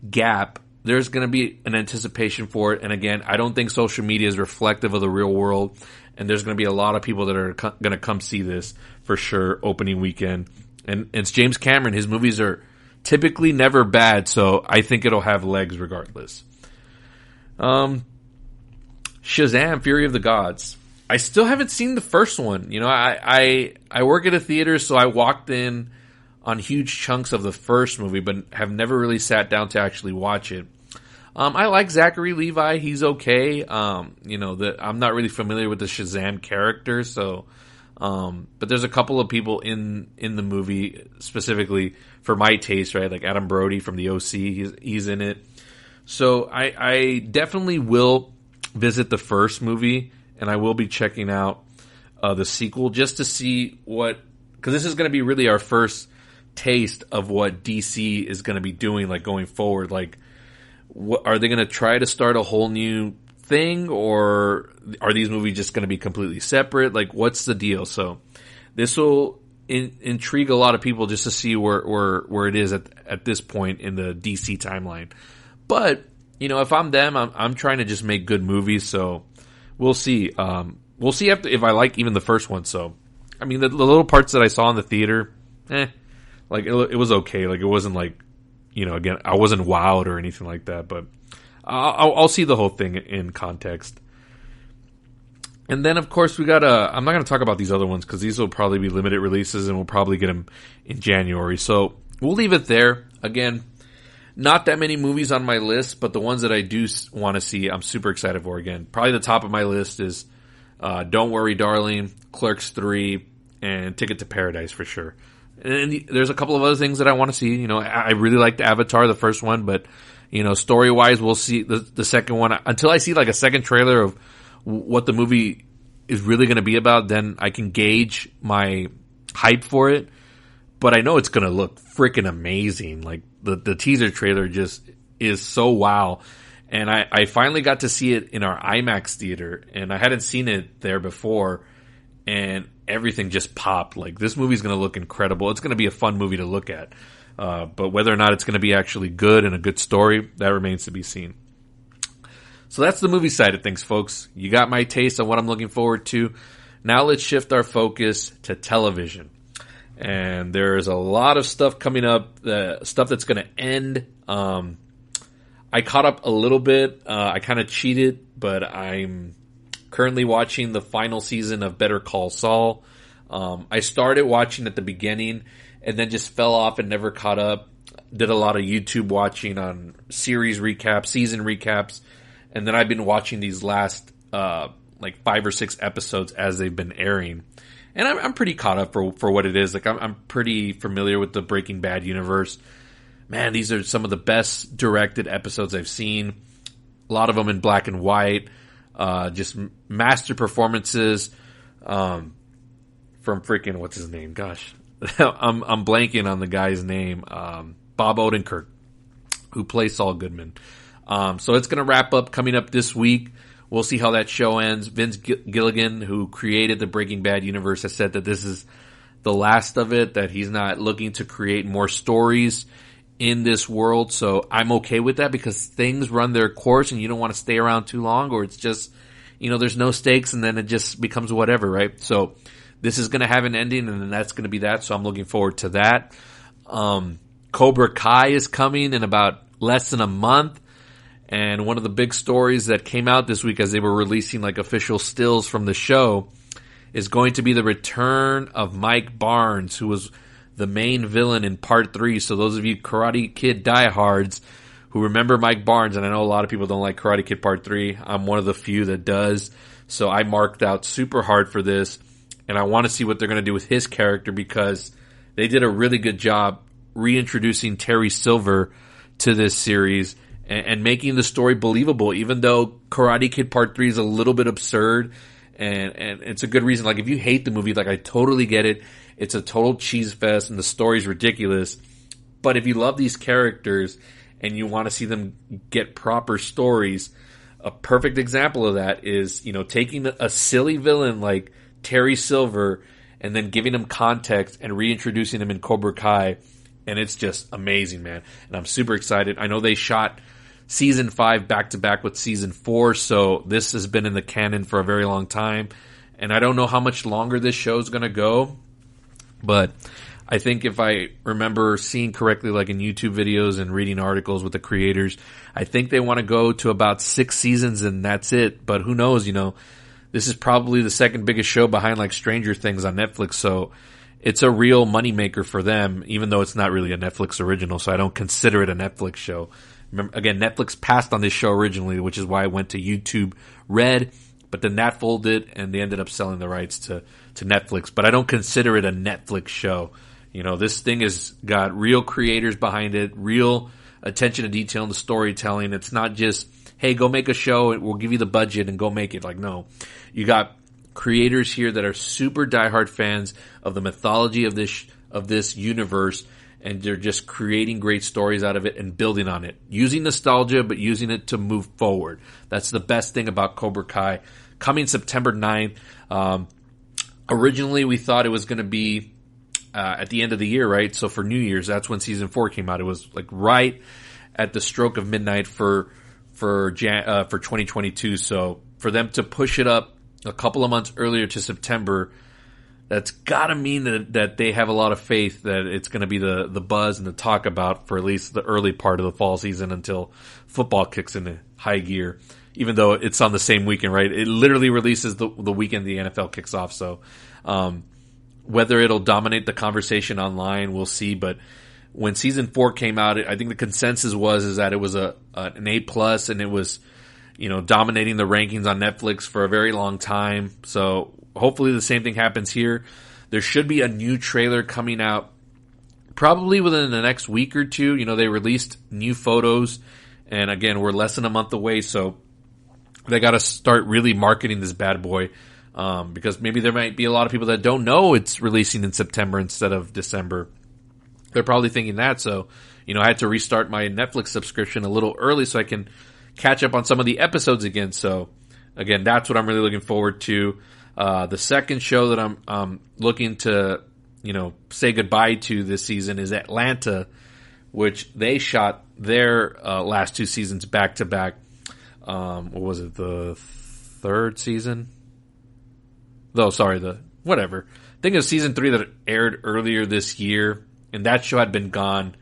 gap, there's going to be an anticipation for it. And again, I don't think social media is reflective of the real world. And there's going to be a lot of people that are going to come see this for sure opening weekend. And it's James Cameron. His movies are typically never bad. So I think it'll have legs regardless. Shazam! Fury of the Gods. I still haven't seen the first one. You know, I work at a theater, so I walked in on huge chunks of the first movie, but have never really sat down to actually watch it. I like Zachary Levi. He's okay. You know, I'm not really familiar with the Shazam character, so, but there's a couple of people in the movie specifically for my taste, right? Like Adam Brody from the OC. He's in it. So I definitely will visit the first movie, and I will be checking out the sequel just to see because this is going to be really our first taste of what DC is going to be doing, like going forward. Like, are they going to try to start a whole new thing, or are these movies just going to be completely separate? Like, what's the deal? So this will intrigue a lot of people just to see where it is at this point in the DC timeline. But, you know, if I'm them, I'm trying to just make good movies, so we'll see. We'll see if I like even the first one. So, I mean, the little parts that I saw in the theater, like it was okay. Like, it wasn't like, you know, again, I wasn't wowed or anything like that. But I'll see the whole thing in context. And then, of course, we got I'm not going to talk about these other ones because these will probably be limited releases and we'll probably get them in January. So we'll leave it there. Again, Not that many movies on my list, but the ones that I do want to see, I'm super excited for. Again, probably the top of my list is Don't Worry, Darling, Clerks 3, and Ticket to Paradise for sure. And there's a couple of other things that I want to see. You know, I really liked Avatar, the first one, but, you know, story-wise, we'll see the second one. Until I see like a second trailer of what the movie is really going to be about, then I can gauge my hype for it. But I know it's going to look freaking amazing. Like, the teaser trailer just is so wow. And I finally got to see it in our IMAX theater, and I hadn't seen it there before, and everything just popped. Like, this movie's going to look incredible. It's going to be a fun movie to look at. But whether or not it's going to be actually good and a good story, that remains to be seen. So that's the movie side of things, folks. You got my taste on what I'm looking forward to. Now let's shift our focus to television. And there's a lot of stuff coming up, stuff that's going to end. I caught up a little bit. I kind of cheated, but I'm currently watching the final season of Better Call Saul. I started watching at the beginning and then just fell off and never caught up. Did a lot of YouTube watching on series recaps, season recaps, and then I've been watching these last like 5 or 6 episodes as they've been airing. And I'm pretty caught up for what it is. Like, I'm pretty familiar with the Breaking Bad universe. Man, these are some of the best directed episodes I've seen. A lot of them in black and white. Just master performances from freaking, what's his name? Gosh, I'm blanking on the guy's name. Bob Odenkirk, who plays Saul Goodman. So it's going to wrap up coming up this week. We'll see how that show ends. Vince Gilligan, who created the Breaking Bad universe, has said that this is the last of it, that he's not looking to create more stories in this world. So I'm okay with that, because things run their course and you don't want to stay around too long, or it's just, you know, there's no stakes and then it just becomes whatever, right? So this is going to have an ending, and then that's going to be that. So I'm looking forward to that. Cobra Kai is coming in about less than a month. And one of the big stories that came out this week as they were releasing like official stills from the show is going to be the return of Mike Barnes, who was the main villain in part 3. So those of you Karate Kid diehards who remember Mike Barnes, and I know a lot of people don't like Karate Kid part 3. I'm one of the few that does. So I marked out super hard for this, and I want to see what they're going to do with his character, because they did a really good job reintroducing Terry Silver to this series and making the story believable, even though Karate Kid Part 3 is a little bit absurd, and it's a good reason. Like, if you hate the movie, like, I totally get it. It's a total cheese fest, and the story's ridiculous. But if you love these characters and you want to see them get proper stories, a perfect example of that is, you know, taking a silly villain like Terry Silver and then giving him context and reintroducing him in Cobra Kai, and it's just amazing, man. And I'm super excited. I know they shot Season 5 back-to-back with Season 4, so this has been in the canon for a very long time. And I don't know how much longer this show's going to go, but I think if I remember seeing correctly, like in YouTube videos and reading articles with the creators, I think they want to go to about 6 seasons and that's it. But who knows, you know, this is probably the second biggest show behind like Stranger Things on Netflix, so it's a real moneymaker for them, even though it's not really a Netflix original, so I don't consider it a Netflix show. Remember, again, Netflix passed on this show originally, which is why I went to YouTube Red, but then that folded and they ended up selling the rights to Netflix. But I don't consider it a Netflix show. You know, this thing has got real creators behind it, real attention to detail in the storytelling. It's not just, hey, go make a show and we'll give you the budget and go make it. Like, no. You got creators here that are super diehard fans of the mythology of this universe, and they're just creating great stories out of it and building on it. Using nostalgia, but using it to move forward. That's the best thing about Cobra Kai. Coming September 9th. Originally, we thought it was going to be at the end of the year, right? So for New Year's, that's when Season 4 came out. It was like right at the stroke of midnight for 2022. So for them to push it up a couple of months earlier to September, that's got to mean that they have a lot of faith that it's going to be the buzz and the talk about for at least the early part of the fall season until football kicks into high gear, even though it's on the same weekend, right? It literally releases the weekend the NFL kicks off. So whether it'll dominate the conversation online, we'll see. But when season 4 came out, I think the consensus is that it was an A+, and it was, dominating the rankings on Netflix for a very long time. So hopefully the same thing happens here. There should be a new trailer coming out probably within the next week or two. They released new photos, and again, we're less than a month away, so they got to start really marketing this bad boy, because maybe there might be a lot of people that don't know it's releasing in September instead of December. They're probably thinking that, so, I had to restart my Netflix subscription a little early so I can catch up on some of the episodes again. So, again, that's what I'm really looking forward to. The second show that I'm looking to, say goodbye to this season is Atlanta, which they shot their last 2 seasons back to back. What was it, the 3rd season? Whatever. I think it was season 3 that aired earlier this year, and that show had been gone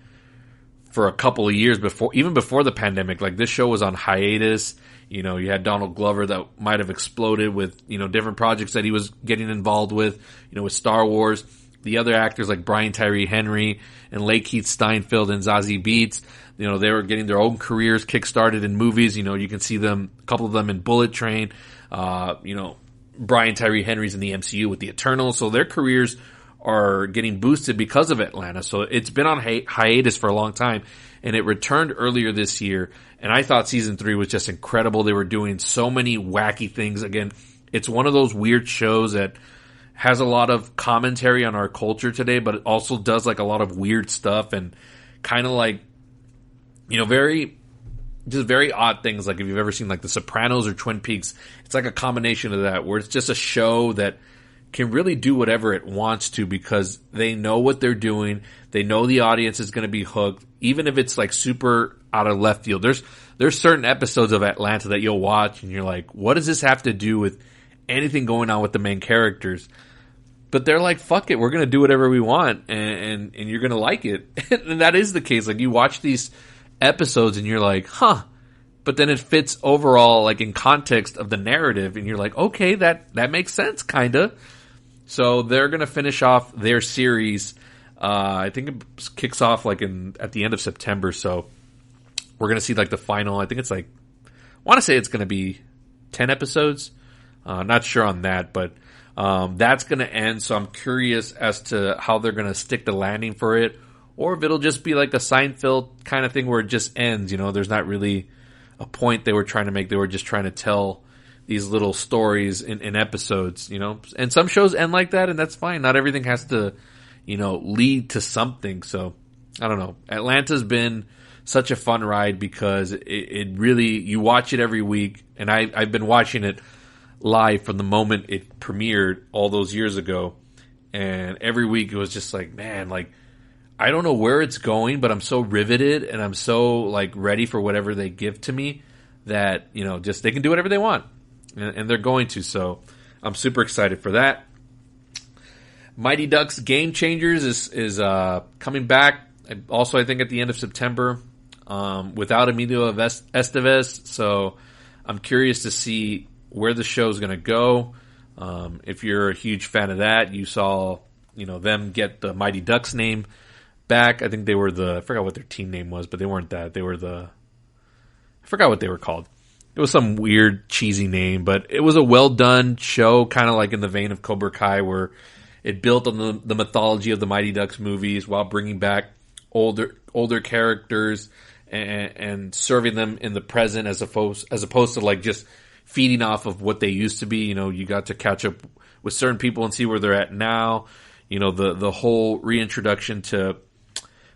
for a couple of years even before the pandemic. Like, this show was on hiatus. You had Donald Glover that might have exploded with, different projects that he was getting involved with, with Star Wars. The other actors like Brian Tyree Henry and Lakeith Steinfeld and Zazie Beetz, they were getting their own careers kickstarted in movies. You can see them, a couple of them in Bullet Train. Brian Tyree Henry's in the MCU with the Eternals. So their careers are getting boosted because of Atlanta. So it's been on hiatus for a long time, and it returned earlier this year. And I thought season 3 was just incredible. They were doing so many wacky things. Again, it's one of those weird shows that has a lot of commentary on our culture today, but it also does like a lot of weird stuff and kind of like, very odd things. Like if you've ever seen like The Sopranos or Twin Peaks, it's like a combination of that, where it's just a show that can really do whatever it wants to because they know what they're doing. They know the audience is going to be hooked, even if it's like super out of left field. There's certain episodes of Atlanta that you'll watch and you're like, what does this have to do with anything going on with the main characters? But they're like, fuck it, we're going to do whatever we want, and you're going to like it. And that is the case. Like, you watch these episodes and you're like, huh. But then it fits overall, like, in context of the narrative, and you're like, okay, that makes sense, kinda. So they're going to finish off their series. I think it kicks off, like, at the end of September, so we're going to see, like, the final, I think it's, like, I want to say it's going to be 10 episodes. Not sure on that, but that's going to end, so I'm curious as to how they're going to stick the landing for it, or if it'll just be like a Seinfeld kind of thing where it just ends. There's not really a point they were trying to make. They were just trying to tell these little stories in episodes, and some shows end like that, and that's fine. Not everything has to, lead to something. So I don't know. Atlanta's been such a fun ride because it really, you watch it every week, and I've been watching it live from the moment it premiered all those years ago, and every week it was just like, man, like, I don't know where it's going, but I'm so riveted and I'm so like ready for whatever they give to me that, just they can do whatever they want, and they're going to. So I'm super excited for that. Mighty Ducks Game Changers is coming back also, I think, at the end of September, without Emilio Estevez. So I'm curious to see where the show is going to go. If you're a huge fan of that, you saw, them get the Mighty Ducks name back. I think they were I forgot what their team name was, but they weren't that. They were I forgot what they were called. It was some weird, cheesy name, but it was a well done show, kind of like in the vein of Cobra Kai, where it built on the mythology of the Mighty Ducks movies while bringing back older characters and serving them in the present as opposed to like just feeding off of what they used to be. You got to catch up with certain people and see where they're at now. The whole reintroduction to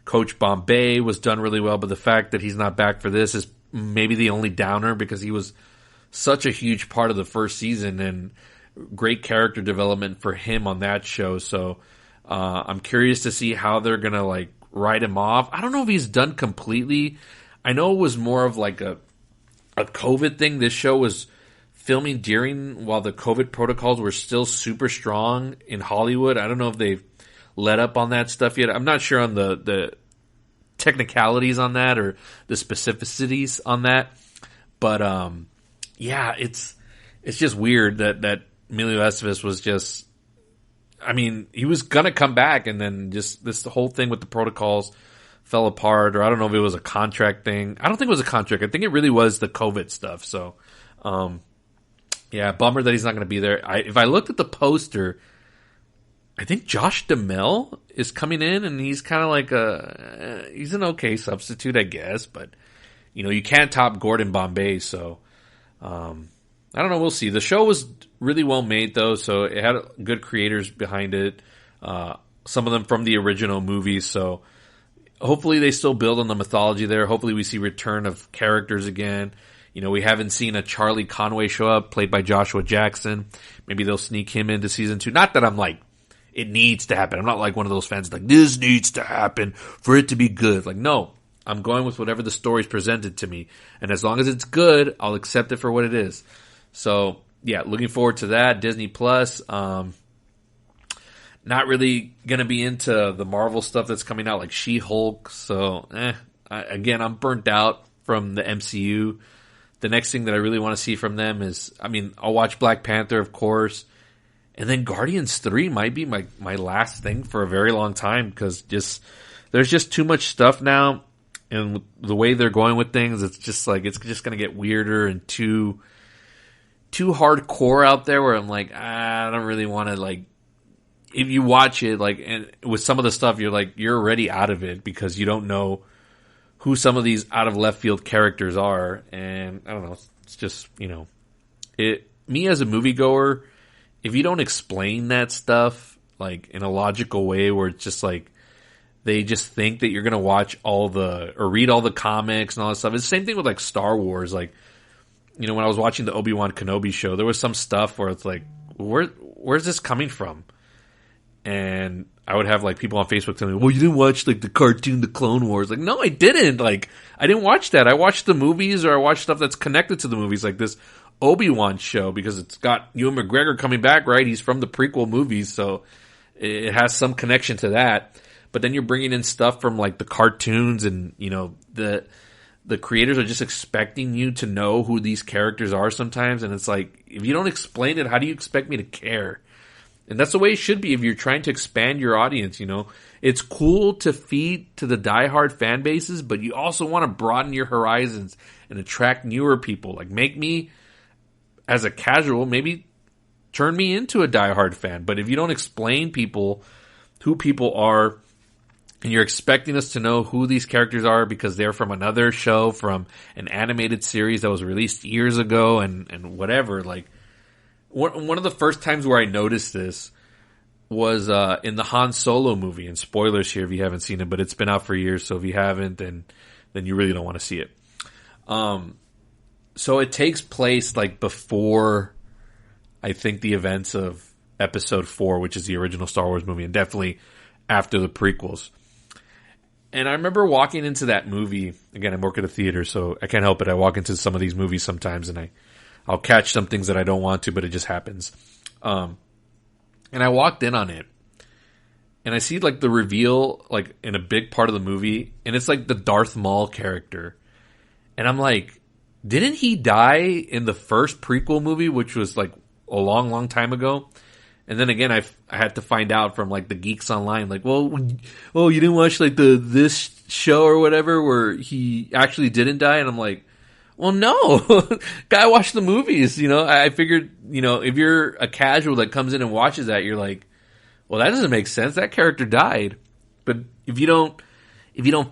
Coach Bombay was done really well, but the fact that he's not back for this is maybe the only downer, because he was such a huge part of the first season and great character development for him on that show. So I'm curious to see how they're going to like write him off. I don't know if he's done completely. I know it was more of like a COVID thing. This show was filming while the COVID protocols were still super strong in Hollywood. I don't know if they've let up on that stuff yet. I'm not sure on the technicalities on that or the specificities on that. But yeah, it's just weird that Emilio Estevez was just, I mean, he was gonna come back, and then just the whole thing with the protocols fell apart, or I don't know if it was a contract thing. I don't think it was a contract. I think it really was the COVID stuff. So, yeah, bummer that he's not going to be there. If I looked at the poster, I think Josh Duhamel is coming in, and he's kind of like he's an okay substitute, I guess. But, you know, you can't top Gordon Bombay, so I don't know. We'll see. The show was really well made, though, so it had good creators behind it. Some of them from the original movies, so hopefully they still build on the mythology there. Hopefully we see return of characters again. You know, we haven't seen a Charlie Conway show up, played by Joshua Jackson. Maybe they'll sneak him into season 2. Not that I'm like, it needs to happen. I'm not like one of those fans like, this needs to happen for it to be good. Like, no, I'm going with whatever the story's presented to me. And as long as it's good, I'll accept it for what it is. So, yeah, looking forward to that. Disney Plus. Not really going to be into the Marvel stuff that's coming out, like She-Hulk. So, again, I'm burnt out from the MCU. The next thing that I really want to see from them is, I mean, I'll watch Black Panther, of course. And then Guardians 3 might be my last thing for a very long time, because there's just too much stuff now. And the way they're going with things, it's just like, it's just going to get weirder and too hardcore out there, where I'm like, I don't really want to, like, if you watch it, like, and with some of the stuff, you're already out of it because you don't know who some of these out of left field characters are. And I don't know, it's just, you know, me as a moviegoer, if you don't explain that stuff, like, in a logical way where it's just like, they just think that you're going to watch or read all the comics and all that stuff. It's the same thing with, like, Star Wars. Like, you know, when I was watching the Obi-Wan Kenobi show, there was some stuff where it's like, where's this coming from? And I would have, like, people on Facebook telling me, well, you didn't watch, like, the cartoon, The Clone Wars. Like, no, I didn't. Like, I didn't watch that. I watched the movies, or I watched stuff that's connected to the movies, like this Obi-Wan show, because it's got Ewan McGregor coming back, right? He's from the prequel movies, so it has some connection to that. But then you're bringing in stuff from, like, the cartoons, and, you know, the creators are just expecting you to know who these characters are sometimes. And it's like, if you don't explain it, how do you expect me to care? And that's the way it should be if you're trying to expand your audience, you know. It's cool to feed to the diehard fan bases, but you also want to broaden your horizons and attract newer people. Like, make me, as a casual, maybe turn me into a diehard fan. But if you don't explain who people are, and you're expecting us to know who these characters are because they're from another show, from an animated series that was released years ago, and whatever, like, one of the first times where I noticed this was in the Han Solo movie. And spoilers here if you haven't seen it, but it's been out for years, so if you haven't, then you really don't want to see it. So it takes place, like, before, I think, the events of Episode 4, which is the original Star Wars movie, and definitely after the prequels. And I remember walking into that movie. Again, I work at a theater, so I can't help it. I walk into some of these movies sometimes, and I'll catch some things that I don't want to, but it just happens. And I walked in on it, and I see, like, the reveal, like, in a big part of the movie, and it's like the Darth Maul character. And I'm like, didn't he die in the first prequel movie, which was, like, a long, long time ago? And then again, I had to find out from, like, the geeks online, like, well, you didn't watch, like, this show or whatever where he actually didn't die? And I'm like, well, no. Guy watched the movies, you know. I figured, you know, if you're a casual that comes in and watches that, you're like, well, that doesn't make sense. That character died. But if you don't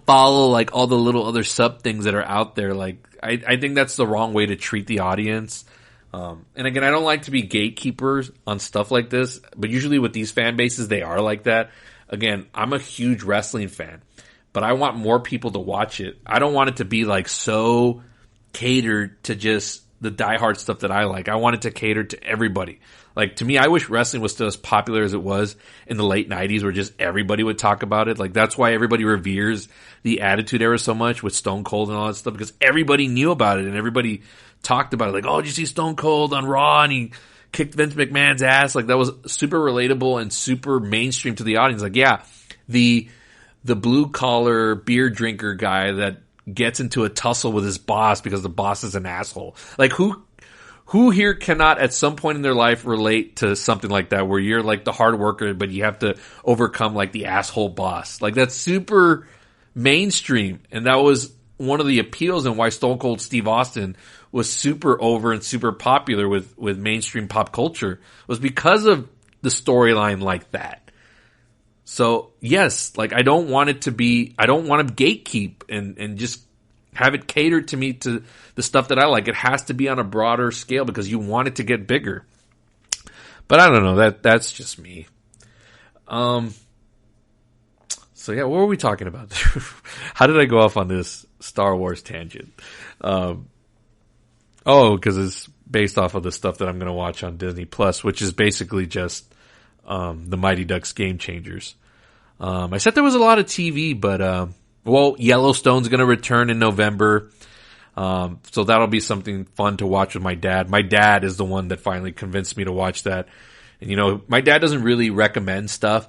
follow, like, all the little other sub things that are out there, like, I think that's the wrong way to treat the audience. And again, I don't like to be gatekeepers on stuff like this, but usually with these fan bases, they are like that. Again, I'm a huge wrestling fan, but I want more people to watch it. I don't want it to be, like, so catered to just the diehard stuff that I like. I want it to cater to everybody. Like, to me, I wish wrestling was still as popular as it was in the late 90s, where just everybody would talk about it. Like, that's why everybody reveres the Attitude Era so much with Stone Cold and all that stuff, because everybody knew about it and everybody talked about it. Like, oh, did you see Stone Cold on Raw and he kicked Vince McMahon's ass? Like, that was super relatable and super mainstream to the audience. Like, yeah, the blue collar beer drinker guy that gets into a tussle with his boss because the boss is an asshole. Like, who here cannot at some point in their life relate to something like that, where you're, like, the hard worker, but you have to overcome, like, the asshole boss? Like, that's super mainstream. And that was one of the appeals and why Stone Cold Steve Austin was super over and super popular with mainstream pop culture, was because of the storyline like that. So yes, like I don't want to gatekeep and just have it catered to me to the stuff that I like. It has to be on a broader scale because you want it to get bigger. But I don't know, that's just me. So yeah, what were we talking about? How did I go off on this Star Wars tangent? Because it's based off of the stuff that I'm going to watch on Disney Plus, which is basically just the Mighty Ducks Game Changers. I said there was a lot of TV, but Yellowstone's going to return in November. So that'll be something fun to watch with my dad. My dad is the one that finally convinced me to watch that. And my dad doesn't really recommend stuff,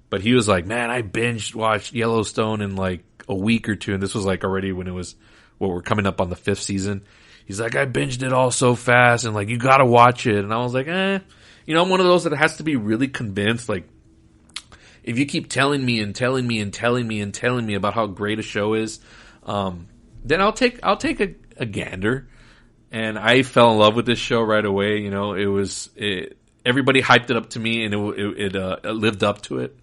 but he was like, man, I binge watched Yellowstone in like a week or two. And this was like already when we're coming up on the 5th season. He's like, I binged it all so fast and like, you gotta watch it. And I was like, I'm one of those that has to be really convinced. Like, if you keep telling me and telling me and telling me and telling me about how great a show is, then I'll take a gander. And I fell in love with this show right away. Everybody hyped it up to me and it lived up to it.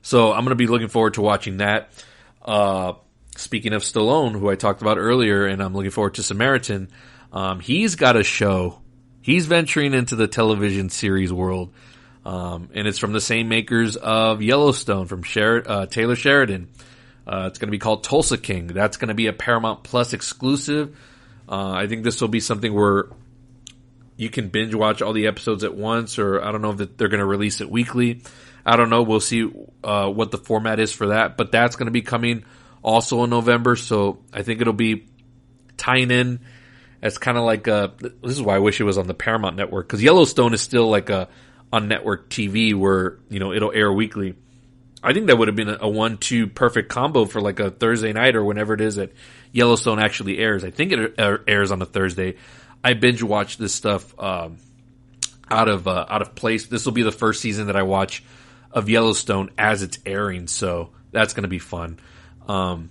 So I'm going to be looking forward to watching that. Speaking of Stallone, who I talked about earlier, and I'm looking forward to Samaritan, he's got a show. He's venturing into the television series world. And it's from the same makers of Yellowstone, from Taylor Sheridan. It's going to be called Tulsa King. That's going to be a Paramount Plus exclusive. I think this will be something where you can binge watch all the episodes at once, or I don't know if they're going to release it weekly. I don't know. We'll see what the format is for that. But that's going to be coming also in November. So I think it'll be tying in as kind of like this is why I wish it was on the Paramount Network, because Yellowstone is still like on network TV where, it'll air weekly. I think that would have been a 1-2 perfect combo for like a Thursday night or whenever it is that Yellowstone actually airs. I think it airs on a Thursday. I binge watch this stuff out of place. This will be the first season that I watch of Yellowstone as it's airing, so that's going to be fun. And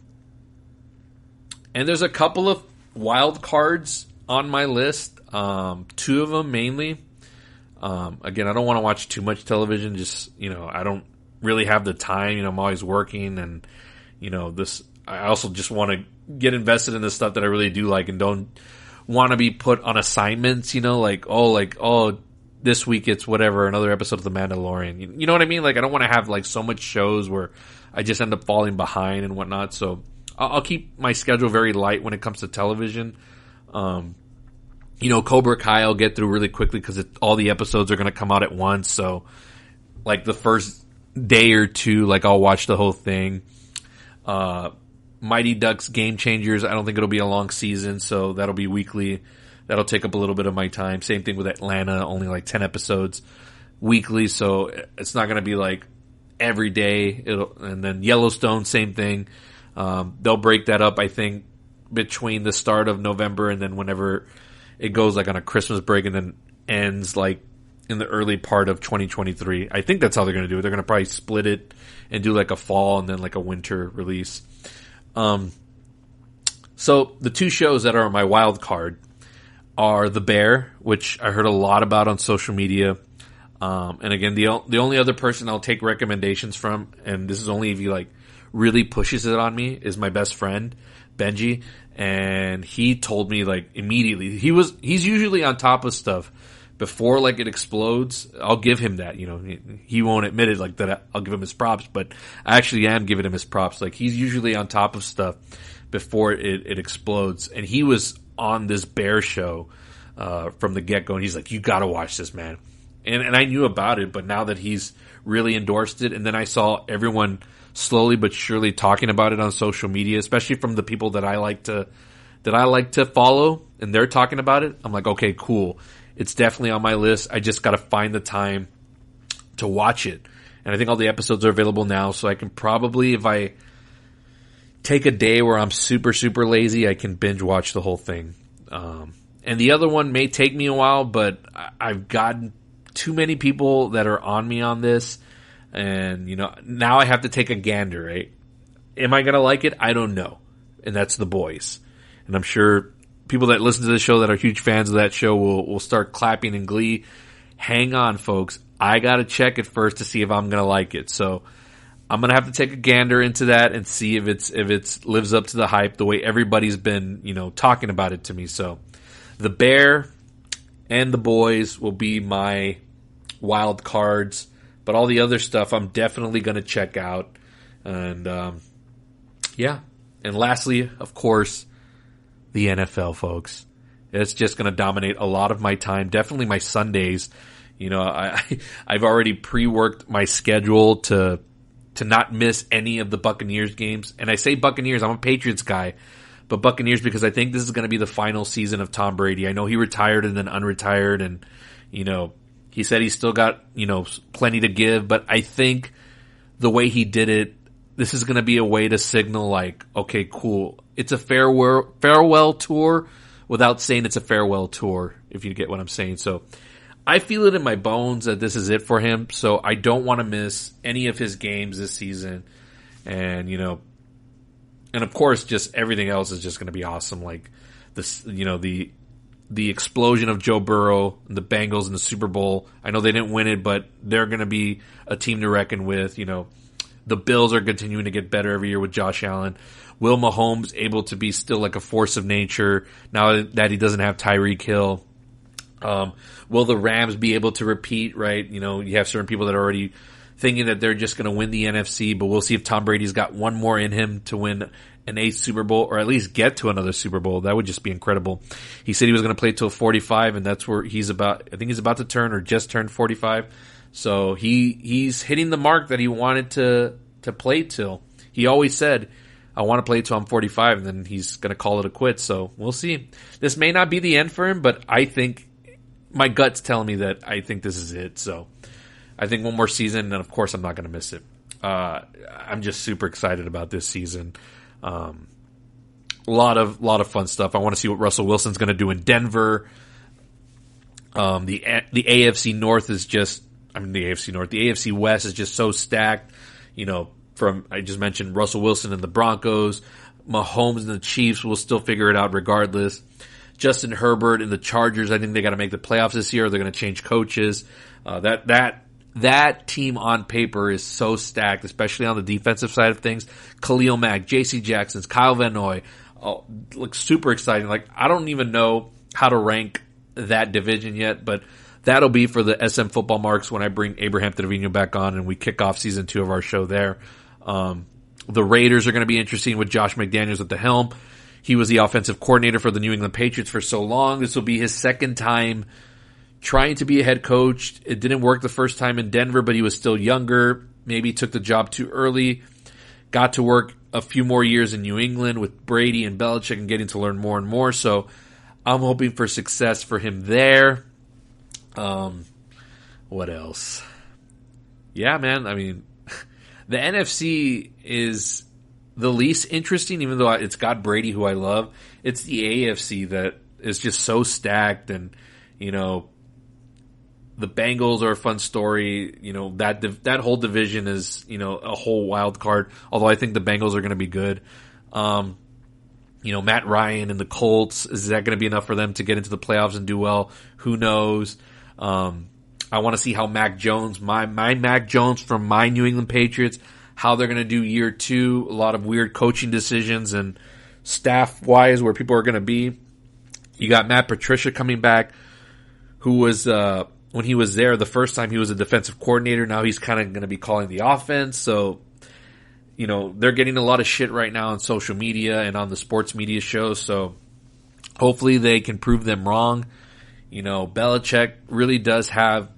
there's a couple of wild cards on my list. 2 of them mainly. Again, I don't want to watch too much television. Just, I don't really have the time. I'm always working, and I also just want to get invested in the stuff that I really do like, and don't want to be put on assignments. This week it's whatever, another episode of The Mandalorian. You know what I mean? Like, I don't want to have like so much shows where I just end up falling behind and whatnot. So I'll keep my schedule very light when it comes to television. Cobra Kai I'll get through really quickly because all the episodes are going to come out at once. So, like, the first day or two, like, I'll watch the whole thing. Mighty Ducks Game Changers, I don't think it'll be a long season, so that'll be weekly. That'll take up a little bit of my time. Same thing with Atlanta, only like 10 episodes weekly, so it's not going to be like every day. And then Yellowstone, same thing. They'll break that up, I think, between the start of November and then whenever it goes like on a Christmas break and then ends like in the early part of 2023. I think that's how they're going to do it. They're going to probably split it and do like a fall and then like a winter release. So the 2 shows that are on my wild card are The Bear, which I heard a lot about on social media. And again, the only other person I'll take recommendations from, and this is only if he like really pushes it on me, is my best friend, Benji. And he told me like immediately, he's usually on top of stuff before like it explodes. I'll give him that, he won't admit it like that. I'll give him his props, but I actually am giving him his props. Like, he's usually on top of stuff before it explodes. And he was on this Bear show, from the get-go, and he's like, you gotta watch this, man. And I knew about it, but now that he's really endorsed it, and then I saw everyone slowly but surely talking about it on social media, especially from the people that I like to follow, and they're talking about it, I'm like, okay, cool. It's definitely on my list. I just gotta find the time to watch it. And I think all the episodes are available now, so I can probably, if I take a day where I'm super, super lazy, I can binge watch the whole thing. And the other one may take me a while, but I've gotten too many people that are on me on this. And, now I have to take a gander, right? Am I going to like it? I don't know. And that's The Boys. And I'm sure people that listen to the show that are huge fans of that show will start clapping in glee. Hang on, folks. I got to check it first to see if I'm going to like it. So I'm going to have to take a gander into that and see if it's lives up to the hype the way everybody's been, talking about it to me. So The Bear and The Boys will be my wild cards, but all the other stuff I'm definitely going to check out. And yeah. And lastly, of course, the NFL, folks. It's just going to dominate a lot of my time, definitely my Sundays. I've already pre-worked my schedule to not miss any of the Buccaneers games. And I say Buccaneers, I'm a Patriots guy, but Buccaneers because I think this is going to be the final season of Tom Brady. I know he retired and then unretired, and he said he's still got plenty to give, but I think the way he did it, this is going to be a way to signal like, okay, cool. It's a farewell tour without saying it's a farewell tour, if you get what I'm saying. So I feel it in my bones that this is it for him. So I don't want to miss any of his games this season. And, and of course, just everything else is just going to be awesome. Like this, the explosion of Joe Burrow and the Bengals in the Super Bowl. I know they didn't win it, but they're going to be a team to reckon with, The Bills are continuing to get better every year with Josh Allen. Will Mahomes able to be still like a force of nature now that he doesn't have Tyreek Hill? Will the Rams be able to repeat, right? You have certain people that are already thinking that they're just going to win the NFC, but we'll see if Tom Brady's got one more in him to win an 8th Super Bowl or at least get to another Super Bowl. That would just be incredible. He said he was going to play till 45, and that's where he's about to turn or just turned 45. So he's hitting the mark that he wanted to play till. He always said, I want to play till I'm 45, and then he's going to call it a quit. So we'll see. This may not be the end for him, but I think my gut's telling me that I think this is it. So I think one more season, and of course I'm not going to miss it. I'm just super excited about this season. A lot of fun stuff. I want to see what Russell Wilson's going to do in Denver. The AFC North is just, the AFC North, the AFC West is just so stacked. I just mentioned Russell Wilson and the Broncos, Mahomes and the Chiefs will still figure it out regardless. Justin Herbert and the Chargers, I think they got to make the playoffs this year or they're going to change coaches. That team on paper is so stacked, especially on the defensive side of things. Khalil Mack, J.C. Jackson, Kyle Van Noy, looks super exciting. Like, I don't even know how to rank that division yet, but that'll be for the SM Football Marks when I bring Abraham Trevino back on and we kick off season 2 of our show there. The Raiders are going to be interesting with Josh McDaniels at the helm. He was the offensive coordinator for the New England Patriots for so long. This will be his second time trying to be a head coach. It didn't work the first time in Denver, but he was still younger. Maybe took the job too early. Got to work a few more years in New England with Brady and Belichick and getting to learn more and more. So I'm hoping for success for him there. What else? Yeah, man. The NFC is the least interesting, even though it's got Brady, who I love. It's the AFC that is just so stacked, and the Bengals are a fun story. That whole division is a whole wild card. Although I think the Bengals are going to be good. Matt Ryan and the Colts, is that going to be enough for them to get into the playoffs and do well? Who knows? I want to see how Mac Jones, my Mac Jones from my New England Patriots, how they're going to do year 2. A lot of weird coaching decisions and staff-wise where people are going to be. You got Matt Patricia coming back, who was, when he was there the first time, he was a defensive coordinator. Now he's kind of going to be calling the offense. So, they're getting a lot of shit right now on social media and on the sports media shows. So hopefully they can prove them wrong. Belichick really does have,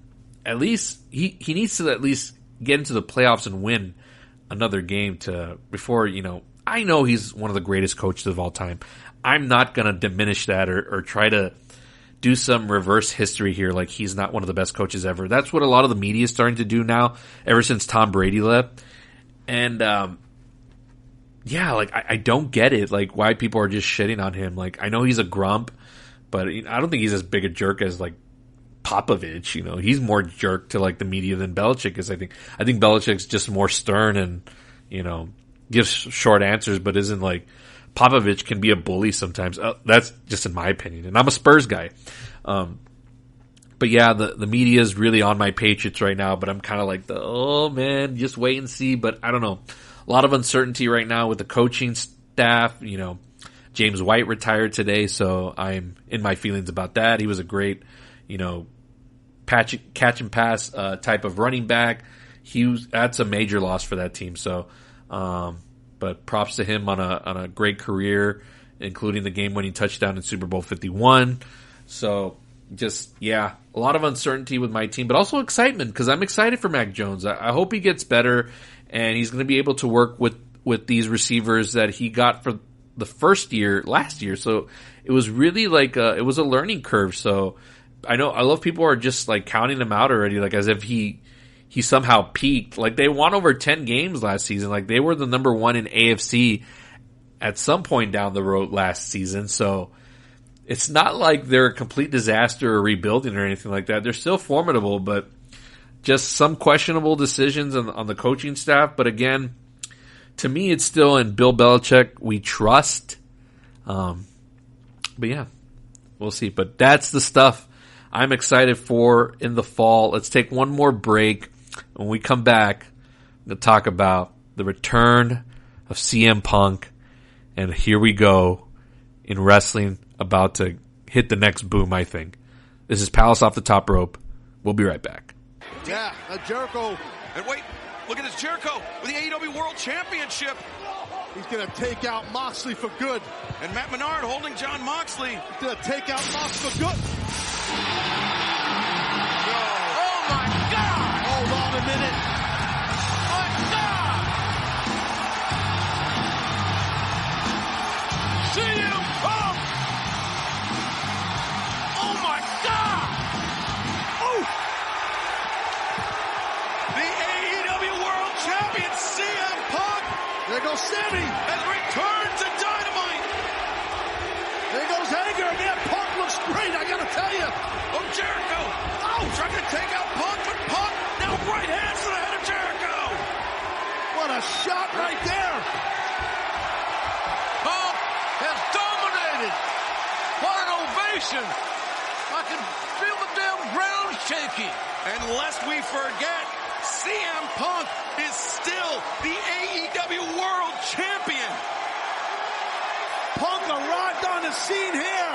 at least, he needs to at least get into the playoffs and win another game before, I know he's one of the greatest coaches of all time. I'm not going to diminish that or try to do some reverse history here like he's not one of the best coaches ever. That's what a lot of the media is starting to do now, ever since Tom Brady left. And, I don't get it, like, why people are just shitting on him. Like, I know he's a grump, but I don't think he's as big a jerk as, like, Popovich. He's more jerk to, like, the media than Belichick is, I think. I think Belichick's just more stern and, gives short answers, but isn't like Popovich can be a bully sometimes. That's just in my opinion, and I'm a Spurs guy. But yeah, the media is really on my Patriots right now, but I'm kind of like oh man, just wait and see. But I don't know. A lot of uncertainty right now with the coaching staff. You know, James White retired today, so I'm in my feelings about that. He was a great, you know, catch and pass type of running back. That's a major loss for that team. So, but props to him on a great career, including the game-winning touchdown in Super Bowl 51. So, just a lot of uncertainty with my team, but also excitement because I'm excited for Mac Jones. I hope he gets better, and he's going to be able to work with these receivers that he got for the first year last year. So it was really like it was a learning curve. So I love people are just like counting him out already, like as if he somehow peaked. Like they won over 10 games last season. Like they were the number one in AFC at some point down the road last season. So it's not like they're a complete disaster or rebuilding or anything like that. They're still formidable, but just some questionable decisions on the coaching staff. But again, to me, it's still in Bill Belichick we trust. But yeah, we'll see. But that's the stuff I'm excited for in the fall. Let's take one more break. When we come back, I'm going to talk about the return of CM Punk. And here we go in wrestling, about to hit the next boom, I think. This is Palace Off the Top Rope. We'll be right back. Yeah, Jericho. And wait, look at this Jericho with the AEW World Championship. He's going to take out Moxley for good. And Matt Menard holding John Moxley. He's going to take out Moxley for good. Oh, my God. Hold on a minute. My God. CM Punk. Oh, my God. Oh. The AEW World Champion CM Punk. There goes Sammy. Has returned to Dynamite. There goes Hager. Man, Punk looks great, I gotta tell you. Oh, Jericho. Oh, trying to take out Punk, but Punk now right hands to the head of Jericho. What a shot right there. Punk has dominated. What an ovation. I can feel the damn ground shaking. And lest we forget, CM Punk is still the AEW World Champion. Punk arrived on the scene here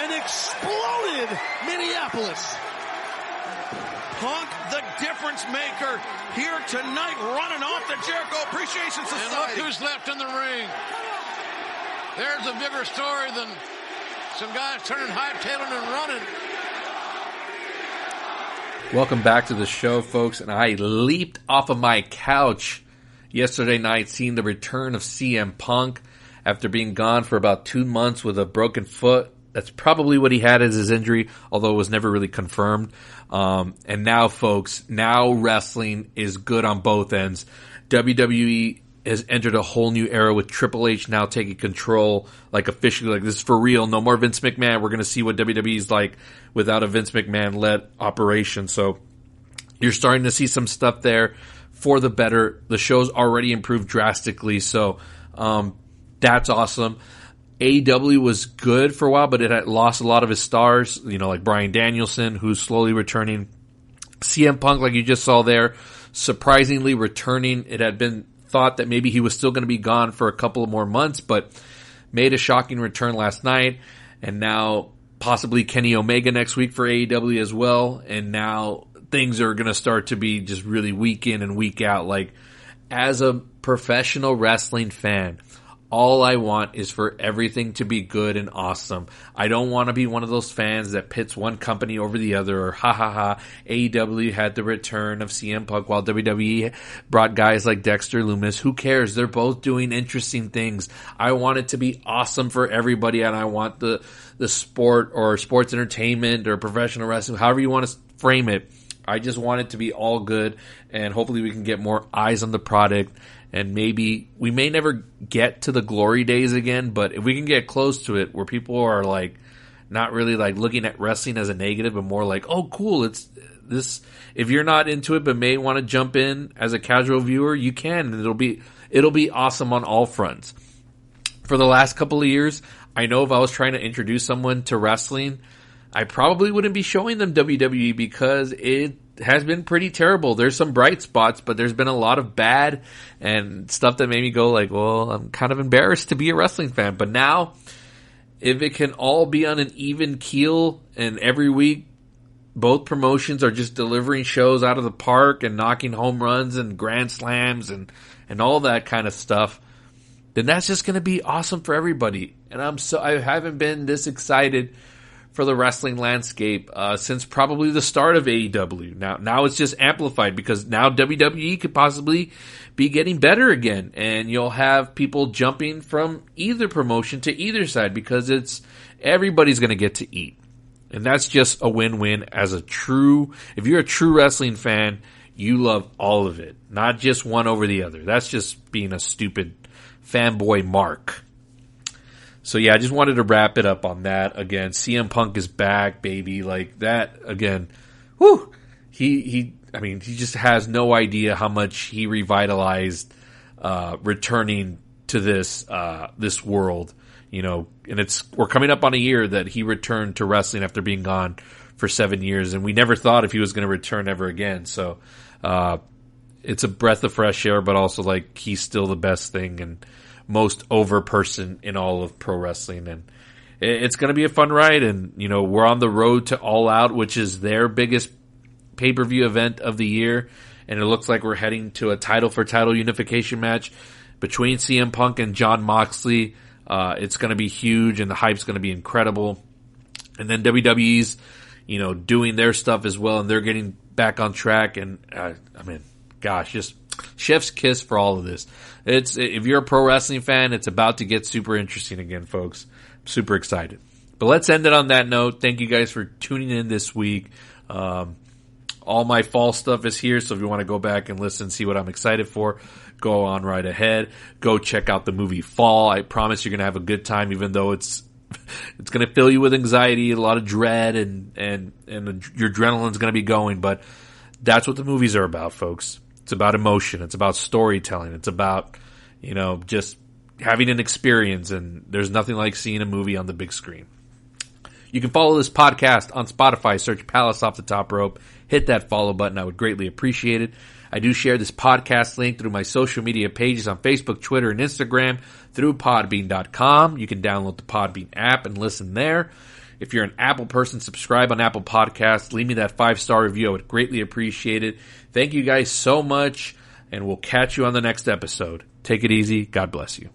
and exploded Minneapolis. Punk, the difference maker, here tonight running off the Jericho Appreciation Society. And look who's left in the ring. There's a bigger story than some guys turning, hightailing and running. Welcome back to the show, folks. And I leaped off of my couch yesterday night seeing the return of CM Punk after being gone for about 2 months with a broken foot. That's probably what he had as his injury, although it was never really confirmed. And now, folks, now wrestling is good on both ends. WWE has entered a whole new era with Triple H now taking control, like officially, like this is for real. No more Vince McMahon. We're going to see what WWE is like without a Vince McMahon-led operation. So you're starting to see some stuff there for the better. The show's already improved drastically, so that's awesome. AEW was good for a while, but it had lost a lot of his stars, you know, like Bryan Danielson, who's slowly returning. CM Punk, like you just saw there, surprisingly returning. It had been thought that maybe he was still going to be gone for a couple of more months, but made a shocking return last night. And now possibly Kenny Omega next week for AEW as well. And now things are going to start to be just really week in and week out. Like, as a professional wrestling fan, all I want is for everything to be good and awesome. I don't want to be one of those fans that pits one company over the other, or AEW had the return of CM Punk while WWE brought guys like Dexter Lumis. Who cares? They're both doing interesting things. I want it to be awesome for everybody, and I want the sport or sports entertainment or professional wrestling, however you want to frame it. I just want it to be all good, and hopefully we can get more eyes on the product. And maybe we may never get to the glory days again, but if we can get close to it where people are like not really like looking at wrestling as a negative, but more like, oh, cool, if you're not into it but may want to jump in as a casual viewer, you can, and it'll be awesome on all fronts. For the last couple of years, I know if I was trying to introduce someone to wrestling, I probably wouldn't be showing them WWE because it has been pretty terrible. There's some bright spots, but there's been a lot of bad and stuff that made me go like, well, I'm kind of embarrassed to be a wrestling fan. But now, if it can all be on an even keel and every week both promotions are just delivering shows out of the park and knocking home runs and grand slams and all that kind of stuff, then that's just going to be awesome for everybody. And I haven't been this excited for the wrestling landscape since probably the start of AEW. Now it's just amplified because now WWE could possibly be getting better again, and you'll have people jumping from either promotion to either side because everybody's going to get to eat. And that's just a win-win if you're a true wrestling fan, you love all of it, not just one over the other. That's just being a stupid fanboy mark. So yeah, I just wanted to wrap it up on that. Again, CM Punk is back, baby. Like that again. Whew. He just has no idea how much he revitalized returning to this world, and we're coming up on a year that he returned to wrestling after being gone for 7 years, and we never thought if he was going to return ever again. So it's a breath of fresh air, but also like he's still the best thing and most over person in all of pro wrestling, and it's going to be a fun ride. And we're on the road to All Out, which is their biggest pay-per-view event of the year, and it looks like we're heading to a title for title unification match between CM Punk and Jon Moxley. It's going to be huge, and the hype's going to be incredible. And then WWE's doing their stuff as well, and they're getting back on track. And just chef's kiss for all of this. If you're a pro wrestling fan, it's about to get super interesting again, folks. I'm super excited. But let's end it on that note. Thank you guys for tuning in this week. All my fall stuff is here, so if you want to go back and listen, see what I'm excited for, go on right ahead. Go check out the movie Fall. I promise you're going to have a good time, even though it's going to fill you with anxiety, a lot of dread, and your adrenaline's going to be going. But that's what the movies are about, folks. It's about emotion. It's about storytelling. It's about, just having an experience, and there's nothing like seeing a movie on the big screen. You can follow this podcast on Spotify. Search Palace Off the Top Rope. Hit that follow button. I would greatly appreciate it. I do share this podcast link through my social media pages on Facebook, Twitter, and Instagram through podbean.com. You can download the Podbean app and listen there. If you're an Apple person, subscribe on Apple Podcasts. Leave me that 5-star review. I would greatly appreciate it. Thank you guys so much, and we'll catch you on the next episode. Take it easy. God bless you.